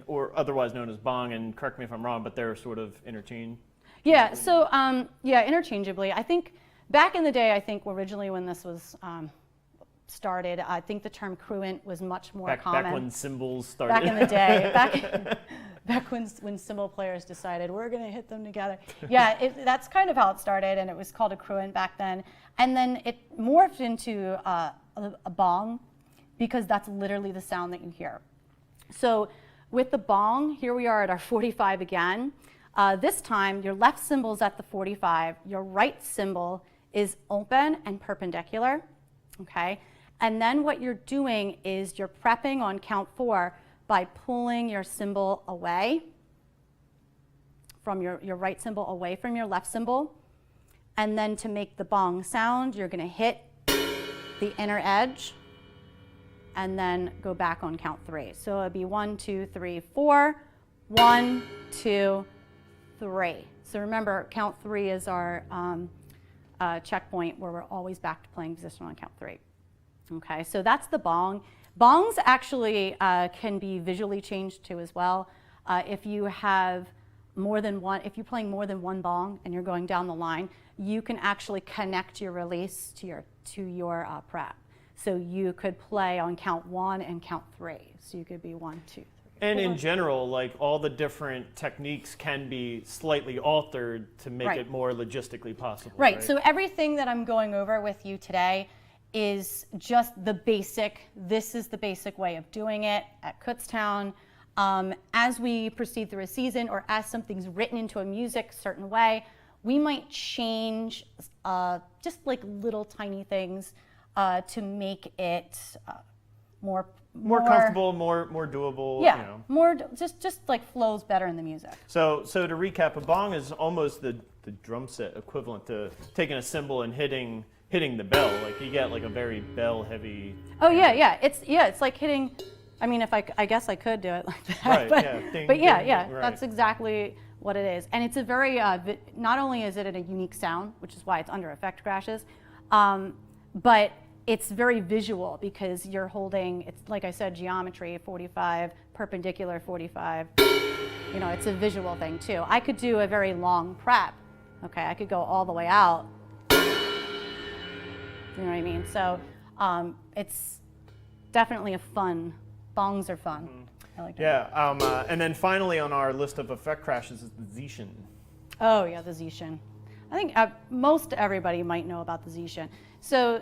or otherwise known as bong, and correct me if I'm wrong, but they're sort of interchangeable. Yeah, so yeah, interchangeably. I think back in the day, I think originally when this was started, I think the term cruant was much more common. Back when cymbals started. Back in the day, back when cymbal players decided we're going to hit them together. Yeah, that's kind of how it started, and it was called a cruant back then. And then it morphed into a bong, because that's literally the sound that you hear. So with the bong, here we are at our 45 again. This time, your left cymbal is at the 45, your right cymbal is open and perpendicular, okay? And then what you're doing is you're prepping on count 4 by pulling your cymbal away from your right cymbal away from your left cymbal. And then to make the bong sound, you're gonna hit the inner edge and then go back on count 3. So it'd be 1, 2, 3, 4, 1, 2, 3. So remember, count 3 is our checkpoint where we're always back to playing position on count 3. Okay, so that's the bong. Bongs actually can be visually changed too as well. If you have more than one, if you're playing more than one bong and you're going down the line, you can actually connect your release to your prep. So you could play on count 1 and count 3. So you could be 1, 2, 3. And in general, like all the different techniques can be slightly altered to make it more logistically possible. Right. So everything that I'm going over with you today is just the basic. This is the basic way of doing it at Kutztown. As we proceed through a season, or as something's written into a music certain way, we might change just like little tiny things to make it more comfortable, more doable. Yeah, you know. more just like flows better in the music. So to recap, a bong is almost the drum set equivalent to taking a cymbal and hitting the bell. Like you get like a very bell heavy. Oh yeah. It's like hitting. I mean, if I guess I could do it like that. Right. But, Yeah. Ding, but yeah, ding, yeah. right. That's exactly what it is, and it's a very. Not only is it a unique sound, which is why it's under effect crashes, but it's very visual because you're holding, it's like I said, geometry, 45, perpendicular 45. You know, it's a visual thing too. I could do a very long prep. Okay, I could go all the way out. You know what I mean? So it's definitely a fun, bongs are fun. I like that. Yeah, and then finally on our list of effect crashes is the Zishin. Oh yeah, the Zishin. I think most everybody might know about the Zishin. So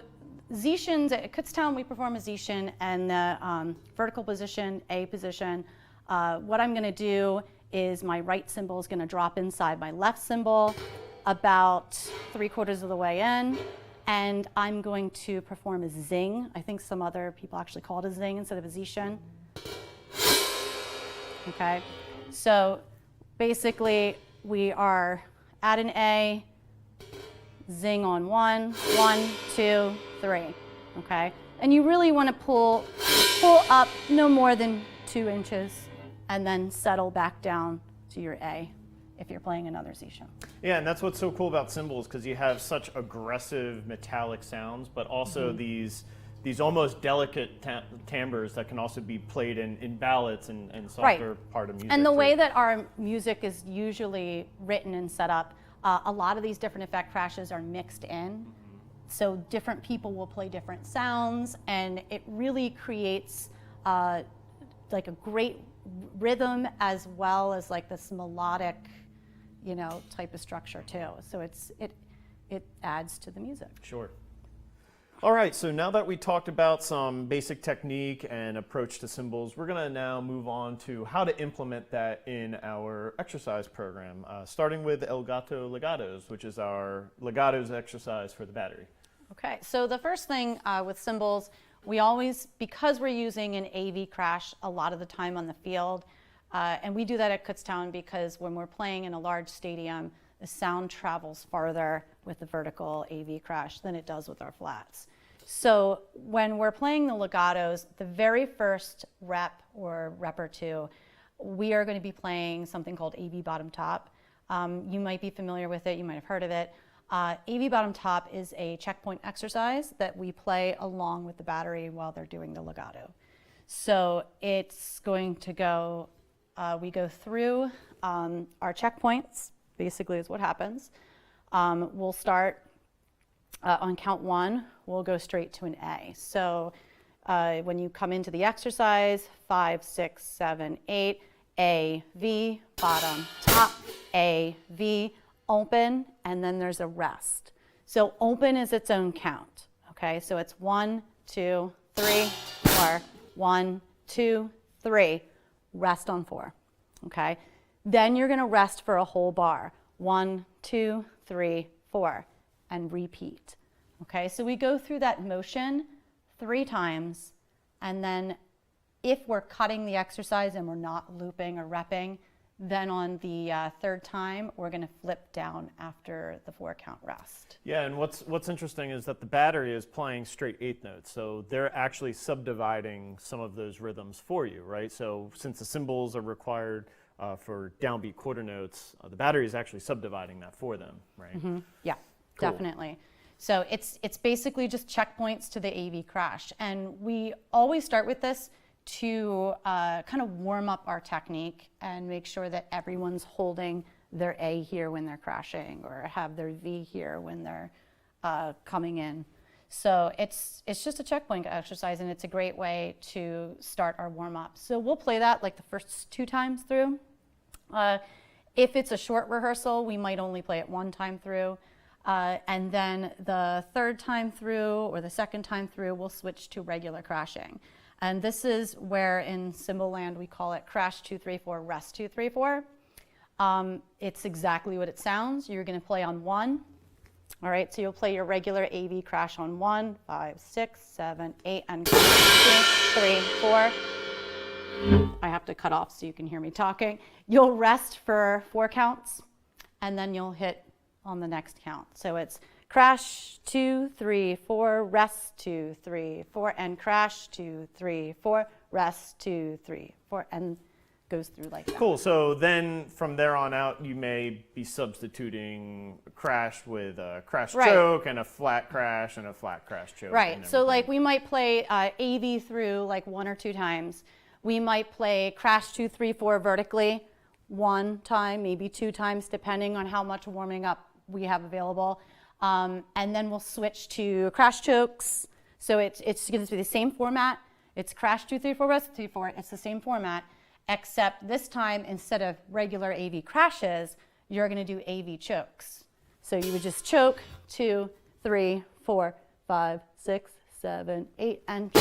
Zishins, at Kutztown we perform a Zishin and the vertical position, A position. What I'm going to do is my right cymbal is going to drop inside my left cymbal about 3/4 of the way in, and I'm going to perform a zing. I think some other people actually call it a zing instead of a Zishin. Okay, so basically we are add an A, zing on 1, 1, 2, 3, okay? And you really want to pull up no more than 2 inches and then settle back down to your A if you're playing another C sharp. Yeah, and that's what's so cool about cymbals, because you have such aggressive metallic sounds, but also these almost delicate timbres that can also be played in ballads and softer part of music. And the too. way that our music is usually written and set up, a lot of these different effect crashes are mixed in. So different people will play different sounds, and it really creates like a great rhythm as well as like this melodic, you know, type of structure too. So it adds to the music. Sure. All right, so now that we talked about some basic technique and approach to cymbals, we're gonna now move on to how to implement that in our exercise program, starting with LEGATOS, which is our legatos exercise for the battery. Okay, so the first thing with cymbals, we always, because we're using an AV crash a lot of the time on the field, and we do that at Kutztown because when we're playing in a large stadium, the sound travels farther with the vertical AV crash than it does with our flats. So when we're playing the legatos, the very first rep or rep or two, we are going to be playing something called AV bottom top. You might be familiar with it, you might have heard of it. AV bottom top is a checkpoint exercise that we play along with the battery while they're doing the legato. So it's going to go, we go through our checkpoints, basically is what happens. We'll start on count 1, we'll go straight to an A. So when you come into the exercise, 5, 6, 7, 8, A, V, bottom, top, A, V, open, and then there's a rest. So open is its own count, okay? So it's 1, 2, 3, 4, 1, 2, 3, rest on 4, okay? Then you're gonna rest for a whole bar, 1, 2, 3, 4, and repeat, okay? So we go through that motion 3 times, and then if we're cutting the exercise and we're not looping or repping, then on the 3rd time, we're gonna flip down after the 4 count rest. Yeah, and what's interesting is that the battery is playing straight 8th notes, so they're actually subdividing some of those rhythms for you, right? So since the cymbals are required for downbeat quarter notes, the battery is actually subdividing that for them, right? Mm-hmm. Yeah, Cool. definitely. So it's basically just checkpoints to the AV crash. And we always start with this to kind of warm up our technique and make sure that everyone's holding their A here when they're crashing or have their V here when they're coming in. So it's just a checkpoint exercise, and it's a great way to start our warm-up. So we'll play that like the first 2 times through. If it's a short rehearsal, we might only play it 1 time through. And then the 3rd time through or the 2nd time through, we'll switch to regular crashing. And this is where in cymbal land we call it crash 2, 3, 4, rest 2, 3, 4. It's exactly what it sounds. You're going to play on 1. All right, so you'll play your regular AV crash on 1, 5, 6, 7, 8, and 2, 3, 4. I have to cut off so you can hear me talking. You'll rest for 4 counts, and then you'll hit on the next count. So it's crash 2, 3, 4, rest 2, 3, 4, and crash 2, 3, 4, rest 2, 3, 4, and goes through like that. Cool. So then from there on out, you may be substituting crash with a crash choke and a flat crash and a flat crash choke. Right. So like we might play AV through like 1 or 2 times. We might play crash 2, 3, 4 vertically 1 time, maybe 2 times, depending on how much warming up we have available. And then we'll switch to crash chokes. So it's going to be the same format. It's crash 2, 3, 4, rest 2, 3, 4. It's the same format, except this time instead of regular AV crashes, you're going to do AV chokes. So you would just choke 2, 3, 4, 5, 6, 7, 8, and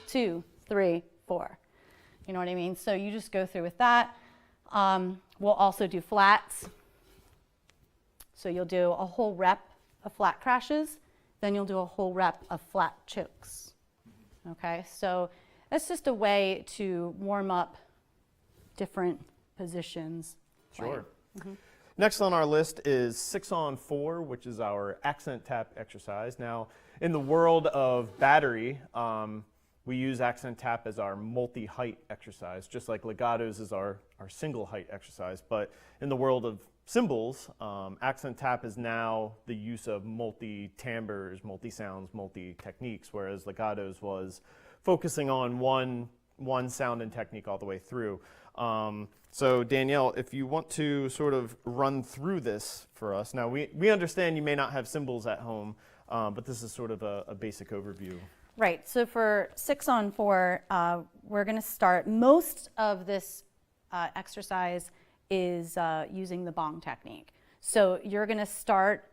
2, 3, 4. You know what I mean? So you just go through with that. We'll also do flats. So you'll do a whole rep of flat crashes, then you'll do a whole rep of flat chokes. Okay, so that's just a way to warm up different positions. Sure. Next on our list is 6-on-4, which is our accent tap exercise. Now, in the world of battery, we use accent tap as our multi-height exercise, just like legatos is our single height exercise. But in the world of cymbals, accent tap is now the use of multi-timbres, multi-sounds, multi-techniques, whereas legatos was focusing on one sound and technique all the way through. So Danielle, if you want to sort of run through this for us. Now, we understand you may not have cymbals at home, but this is sort of a basic overview. Right, so for 6-on-4, we're gonna start, most of this exercise is using the bong technique. So you're gonna start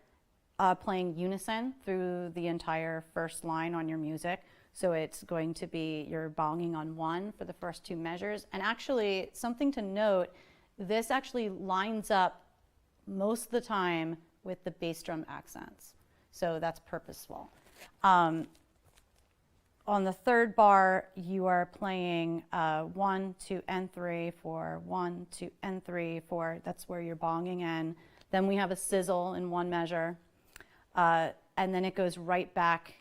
playing unison through the entire first line on your music. So it's going to be, you're bonging on 1 for the first 2 measures. And actually, something to note, this actually lines up most of the time with the bass drum accents. So that's purposeful. On the 3rd bar, you are playing 1, 2, and 3, 4, 1, 2, and 3, 4. That's where you're bonging in. Then we have a sizzle in 1 measure. And then it goes right back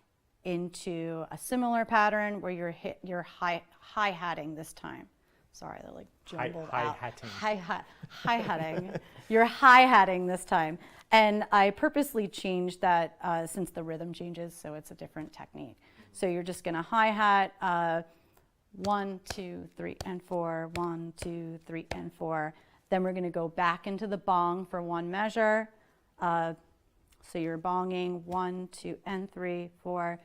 into a similar pattern where you're hi-hatting this time. Sorry, they're like jumbled out. Hi-hatting. You're hi-hatting this time. And I purposely changed that since the rhythm changes, so it's a different technique. So you're just gonna hi-hat 1, 2, 3, and 4, 1, 2, 3, and 4. Then we're gonna go back into the bong for 1 measure. So you're bonging 1, 2, and 3, 4,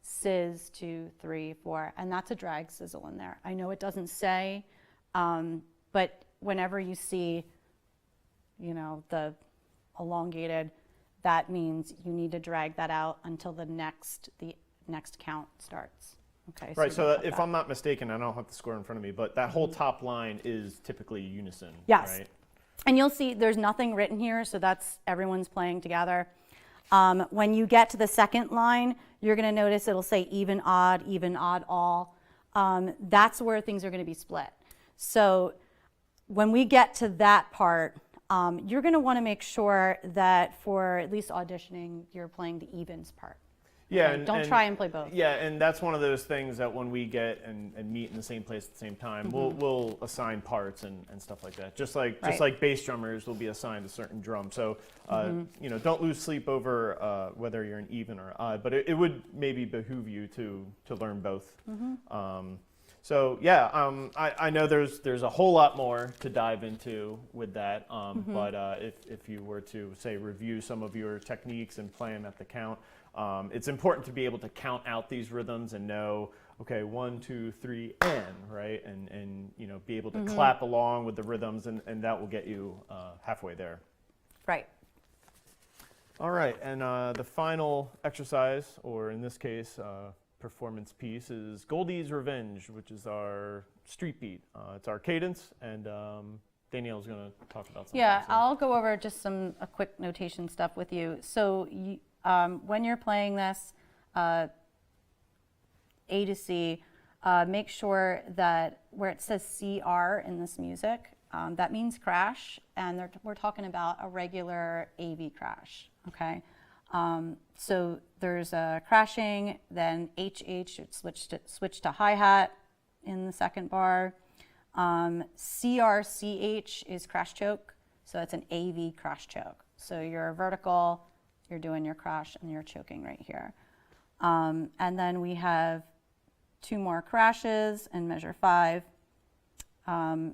sizz 2, 3, 4, and that's a drag sizzle in there. I know it doesn't say, but whenever you see, you know, the elongated, that means you need to drag that out until the next count starts. Okay. Right. So if I'm not mistaken, I don't have the score in front of me, but that whole top line is typically unison. Yes. Right? And you'll see there's nothing written here, so that's everyone's playing together. When you get to the 2nd line, you're going to notice it'll say even, odd, all. That's where things are going to be split. So when we get to that part, you're going to want to make sure that for at least auditioning, you're playing the evens part. Yeah, Okay? Don't try and play both. Yeah, and that's one of those things that when we get and meet in the same place at the same time, we'll assign parts and stuff like that. Just like bass drummers will be assigned a certain drum. So you know, don't lose sleep over whether you're an even or odd, but it would maybe behoove you to learn both. So yeah, I know there's a whole lot more to dive into with that, but if you were to say review some of your techniques and play them at the count. It's important to be able to count out these rhythms and know, okay, 1, 2, 3, and, right? And you know, be able to clap along with the rhythms, and that will get you halfway there. Right. All right, and the final exercise, or in this case, performance piece, is Goldie's Revenge, which is our street beat. It's our cadence, and Danielle's going to talk about something. Yeah, I'll go over just a quick notation stuff with you. So when you're playing this, A to C, make sure that where it says CR in this music, that means crash, and we're talking about a regular AV crash, okay? So there's a crashing, then HH, it switch to hi-hat in the 2nd bar. CRCH is crash choke, so it's an AV crash choke. So you're vertical, you're doing your crash, and you're choking right here. And then we have 2 more crashes in measure 5.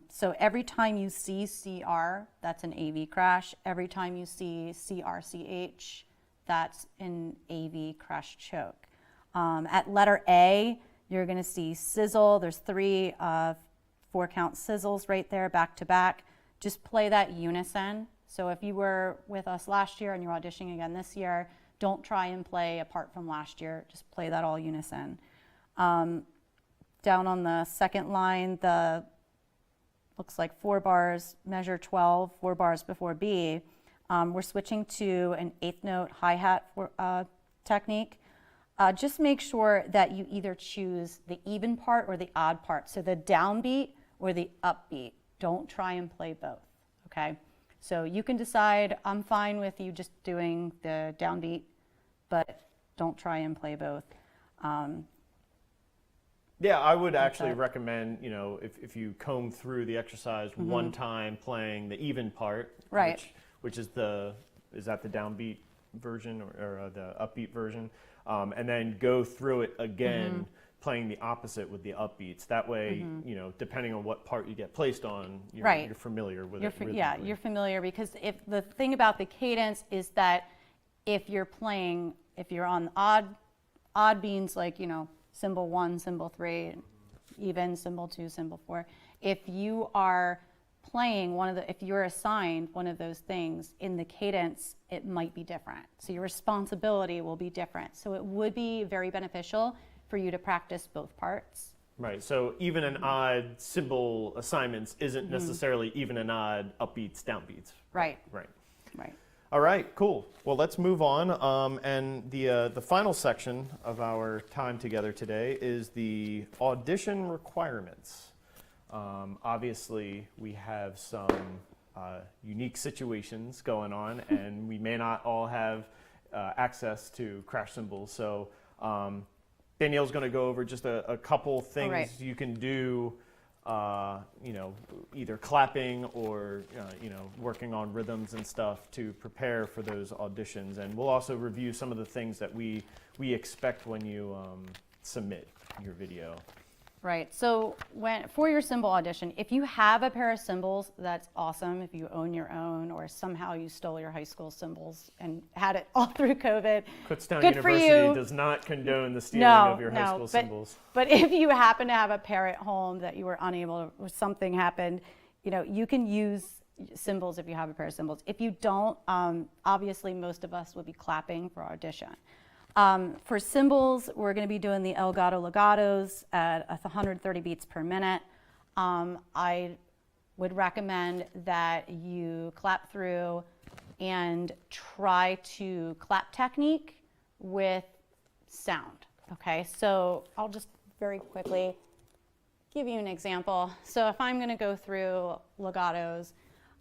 So every time you see CR, that's an AV crash. Every time you see CRCH, that's an AV crash choke. At letter A, you're going to see sizzle. There's 3 4-count sizzles right there, back to back. Just play that unison. So if you were with us last year and you're auditioning again this year, don't try and play apart from last year. Just play that all unison. Down on the 2nd line, looks like 4 bars, measure 12, 4 bars before B. We're switching to an 8th note hi-hat technique. Just make sure that you either choose the even part or the odd part. So the downbeat or the upbeat. Don't try and play both, okay? So you can decide, I'm fine with you just doing the downbeat, but don't try and play both. Yeah, I would actually it. recommend, if you comb through the exercise one time playing the even part, Right. which is that the downbeat version or the upbeat version, and then go through it again, playing the opposite with the upbeats. That way, depending on what part you get placed on, you're familiar with it. You're familiar, because if the thing about the cadence is that if you're on odd beans, like, cymbal 1, cymbal 3, even cymbal 2, cymbal 4, if you are playing if you're assigned one of those things in the cadence, it might be different. So your responsibility will be different. So it would be very beneficial for you to practice both parts. Right, so even and odd cymbal assignments isn't necessarily even and odd upbeats, downbeats. Right. Right. Right. All right, cool. Well, let's move on. And the final section of our time together today is the audition requirements. Obviously, we have some unique situations going on, and we may not all have access to crash cymbals. So Danielle's going to go over just a couple things you can do. Either clapping or, working on rhythms and stuff to prepare for those auditions. And we'll also review some of the things that we expect when you submit your video. Right. So for your cymbal audition, if you have a pair of cymbals, that's awesome. If you own your own, or somehow you stole your high school cymbals and had it all through COVID, Kutztown good for University you. does not condone the stealing of your high school cymbals. But if you happen to have a pair at home that you were unable to, or something happened, you can use cymbals if you have a pair of cymbals. If you don't, obviously most of us would be clapping for audition. For cymbals, we're going to be doing the LEGATOS at 130 beats per minute. I would recommend that you clap through and try to clap technique with sound. Okay, so I'll just very quickly give you an example. So if I'm going to go through legatos,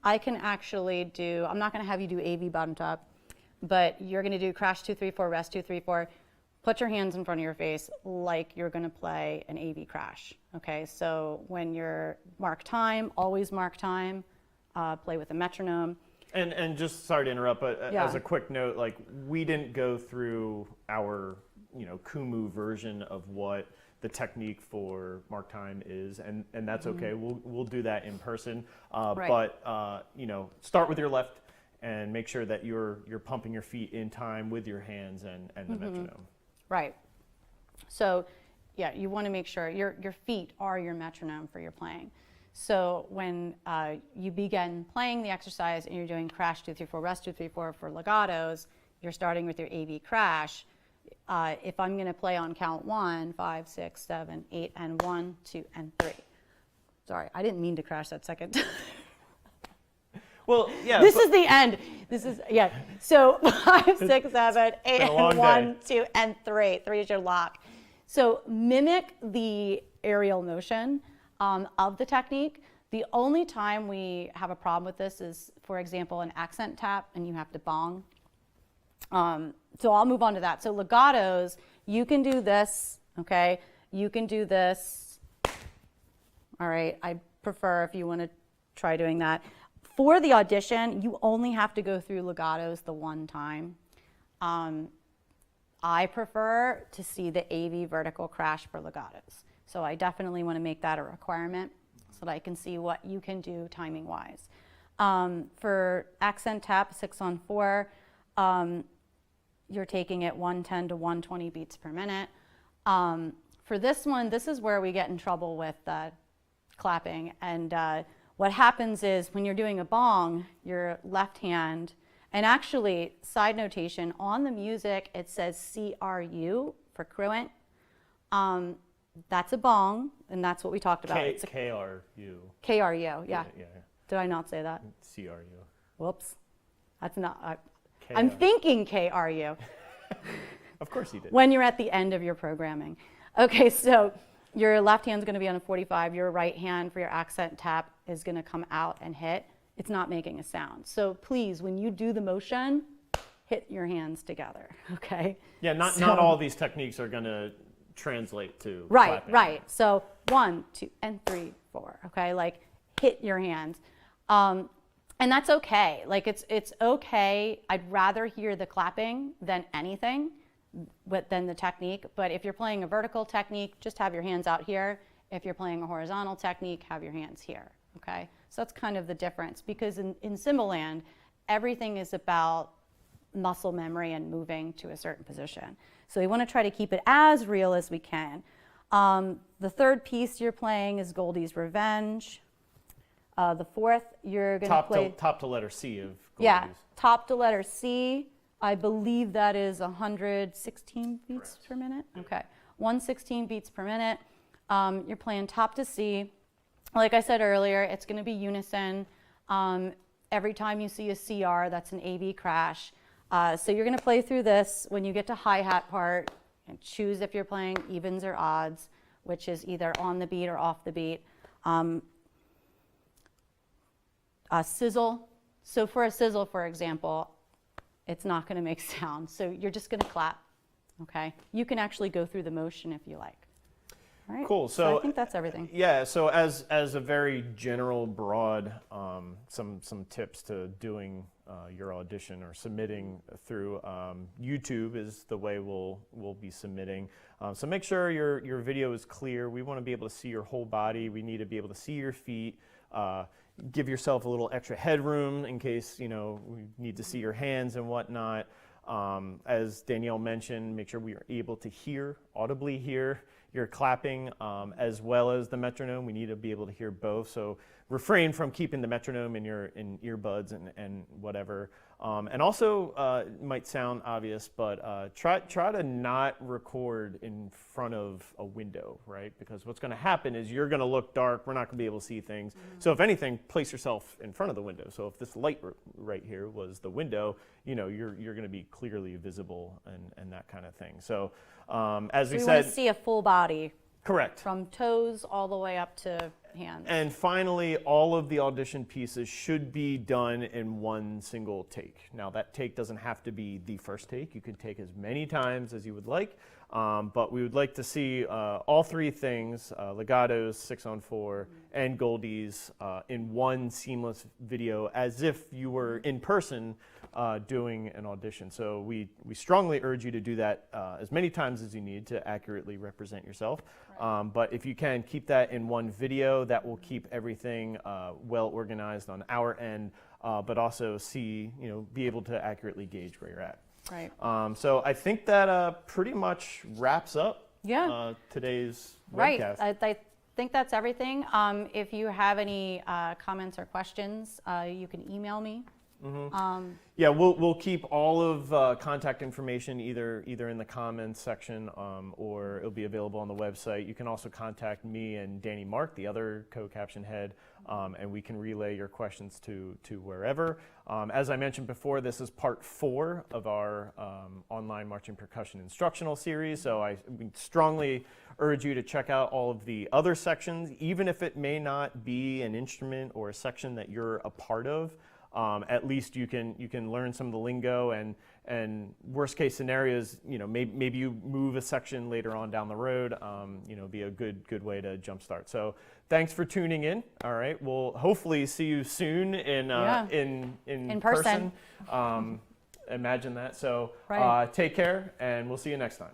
I can actually I'm not going to have you do AV bumped up, but you're going to do crash 2, 3, 4, rest 2, 3, 4. Put your hands in front of your face like you're going to play an AV crash. Okay, so when you're mark time, always mark time. Play with a metronome. And just sorry to interrupt, but as a quick note, like, we didn't go through our KUMU version of what the technique for mark time is, and that's okay. We'll do that in person. But start with your left and make sure that you're pumping your feet in time with your hands and the metronome. Right. So yeah, you want to make sure your feet are your metronome for your playing. So when you begin playing the exercise and you're doing crash 2, 3, 4, rest 2, 3, 4 for legatos, you're starting with your AV crash. If I'm going to play on count 1, 5, 6, 7, 8, and 1, 2, and 3. Sorry, I didn't mean to crash that second. Well, yeah. This is the end. So 5, 6, 7, 8, and 1, 2, and 3. 3 is your lock. So mimic the aerial motion of the technique. The only time we have a problem with this is, for example, an accent tap and you have to bong. So I'll move on to that. So legatos, you can do this, okay? You can do this. All right, I prefer if you want to try doing that. For the audition, you only have to go through legatos the one time. I prefer to see the AV vertical crash for legatos. So I definitely want to make that a requirement so that I can see what you can do timing-wise. For accent tap, 6 on 4, you're taking it 110 to 120 beats per minute. For this one, this is where we get in trouble with clapping. And what happens is when you're doing a bong, your left hand, and actually, side notation, on the music, it says CRU for cruent. That's a bong, and that's what we talked about. It's KRU. KRU, yeah. Did I not say that? CRU. Whoops. That's not, I'm thinking KRU. Of course you did. When you're at the end of your programming. Okay, so your left hand's gonna be on a 45, your right hand for your accent tap is gonna come out and hit. it's not making a sound. So please, when you do the motion, hit your hands together, okay? Yeah, not all these techniques are going to translate to Right, clapping. right. So 1, 2, and 3, 4, okay? Like hit your hands. And that's okay. Like it's okay. I'd rather hear the clapping than anything, than the technique. But if you're playing a vertical technique, just have your hands out here. If you're playing a horizontal technique, have your hands here, okay? So that's kind of the difference, because in cymbal land, everything is about muscle memory and moving to a certain position. So we want to try to keep it as real as we can. The third piece you're playing is Goldie's Revenge. The fourth, you're going to play... Top to letter C of Goldie's. Yeah, top to letter C. I believe that is 116 beats per minute. Okay, 116 beats per minute. You're playing top to C. Like I said earlier, it's going to be unison. Every time you see a CR, that's an AV crash. So you're going to play through this. When you get to hi-hat part, and choose if you're playing evens or odds, which is either on the beat or off the beat. Sizzle. So for a sizzle, for example, it's not going to make sound. So you're just going to clap, okay? You can actually go through the motion if you like. All right. Cool. So I think that's everything. Yeah. So as a very general, broad, some tips to doing your audition or submitting through YouTube is the way we'll be submitting. So make sure your video is clear. We want to be able to see your whole body. We need to be able to see your feet. Give yourself a little extra headroom in case we need to see your hands and whatnot. As Danielle mentioned, make sure we are able to audibly hear your clapping as well as the metronome. We need to be able to hear both. So refrain from keeping the metronome in your earbuds and whatever. And also, it might sound obvious, but try to not record in front of a window, right? Because what's going to happen is you're going to look dark. We're not going to be able to see things. So if anything, place yourself in front of the window. So if this light right here was the window, you're going to be clearly visible and that kind of thing. So as we said, want to see a full body. Correct. From toes all the way up to hands. And finally, all of the audition pieces should be done in one single take. Now, that take doesn't have to be the first take. You can take as many times as you would like, but we would like to see all three things, legatos, 6-on-4, and Goldie's in one seamless video as if you were in person doing an audition. So we strongly urge you to do that as many times as you need to accurately represent yourself. But if you can, keep that in one video. That will keep everything well organized on our end, but also be able to accurately gauge where you're at. Right. So I think that pretty much wraps up today's webcast. Right. I think that's everything. If you have any comments or questions, you can email me. Yeah, we'll keep all of contact information either in the comments section or it'll be available on the website. You can also contact me and Danny Mark, the other co-caption head, and we can relay your questions to wherever. As I mentioned before, this is part 4 of our online marching percussion instructional series, so we strongly urge you to check out all of the other sections, even if it may not be an instrument or a section that you're a part of. At least you can learn some of the lingo and worst case scenarios, maybe you move a section later on down the road, be a good way to jumpstart. So thanks for tuning in. All right, we'll hopefully see you soon in person. Imagine that. So take care, and we'll see you next time.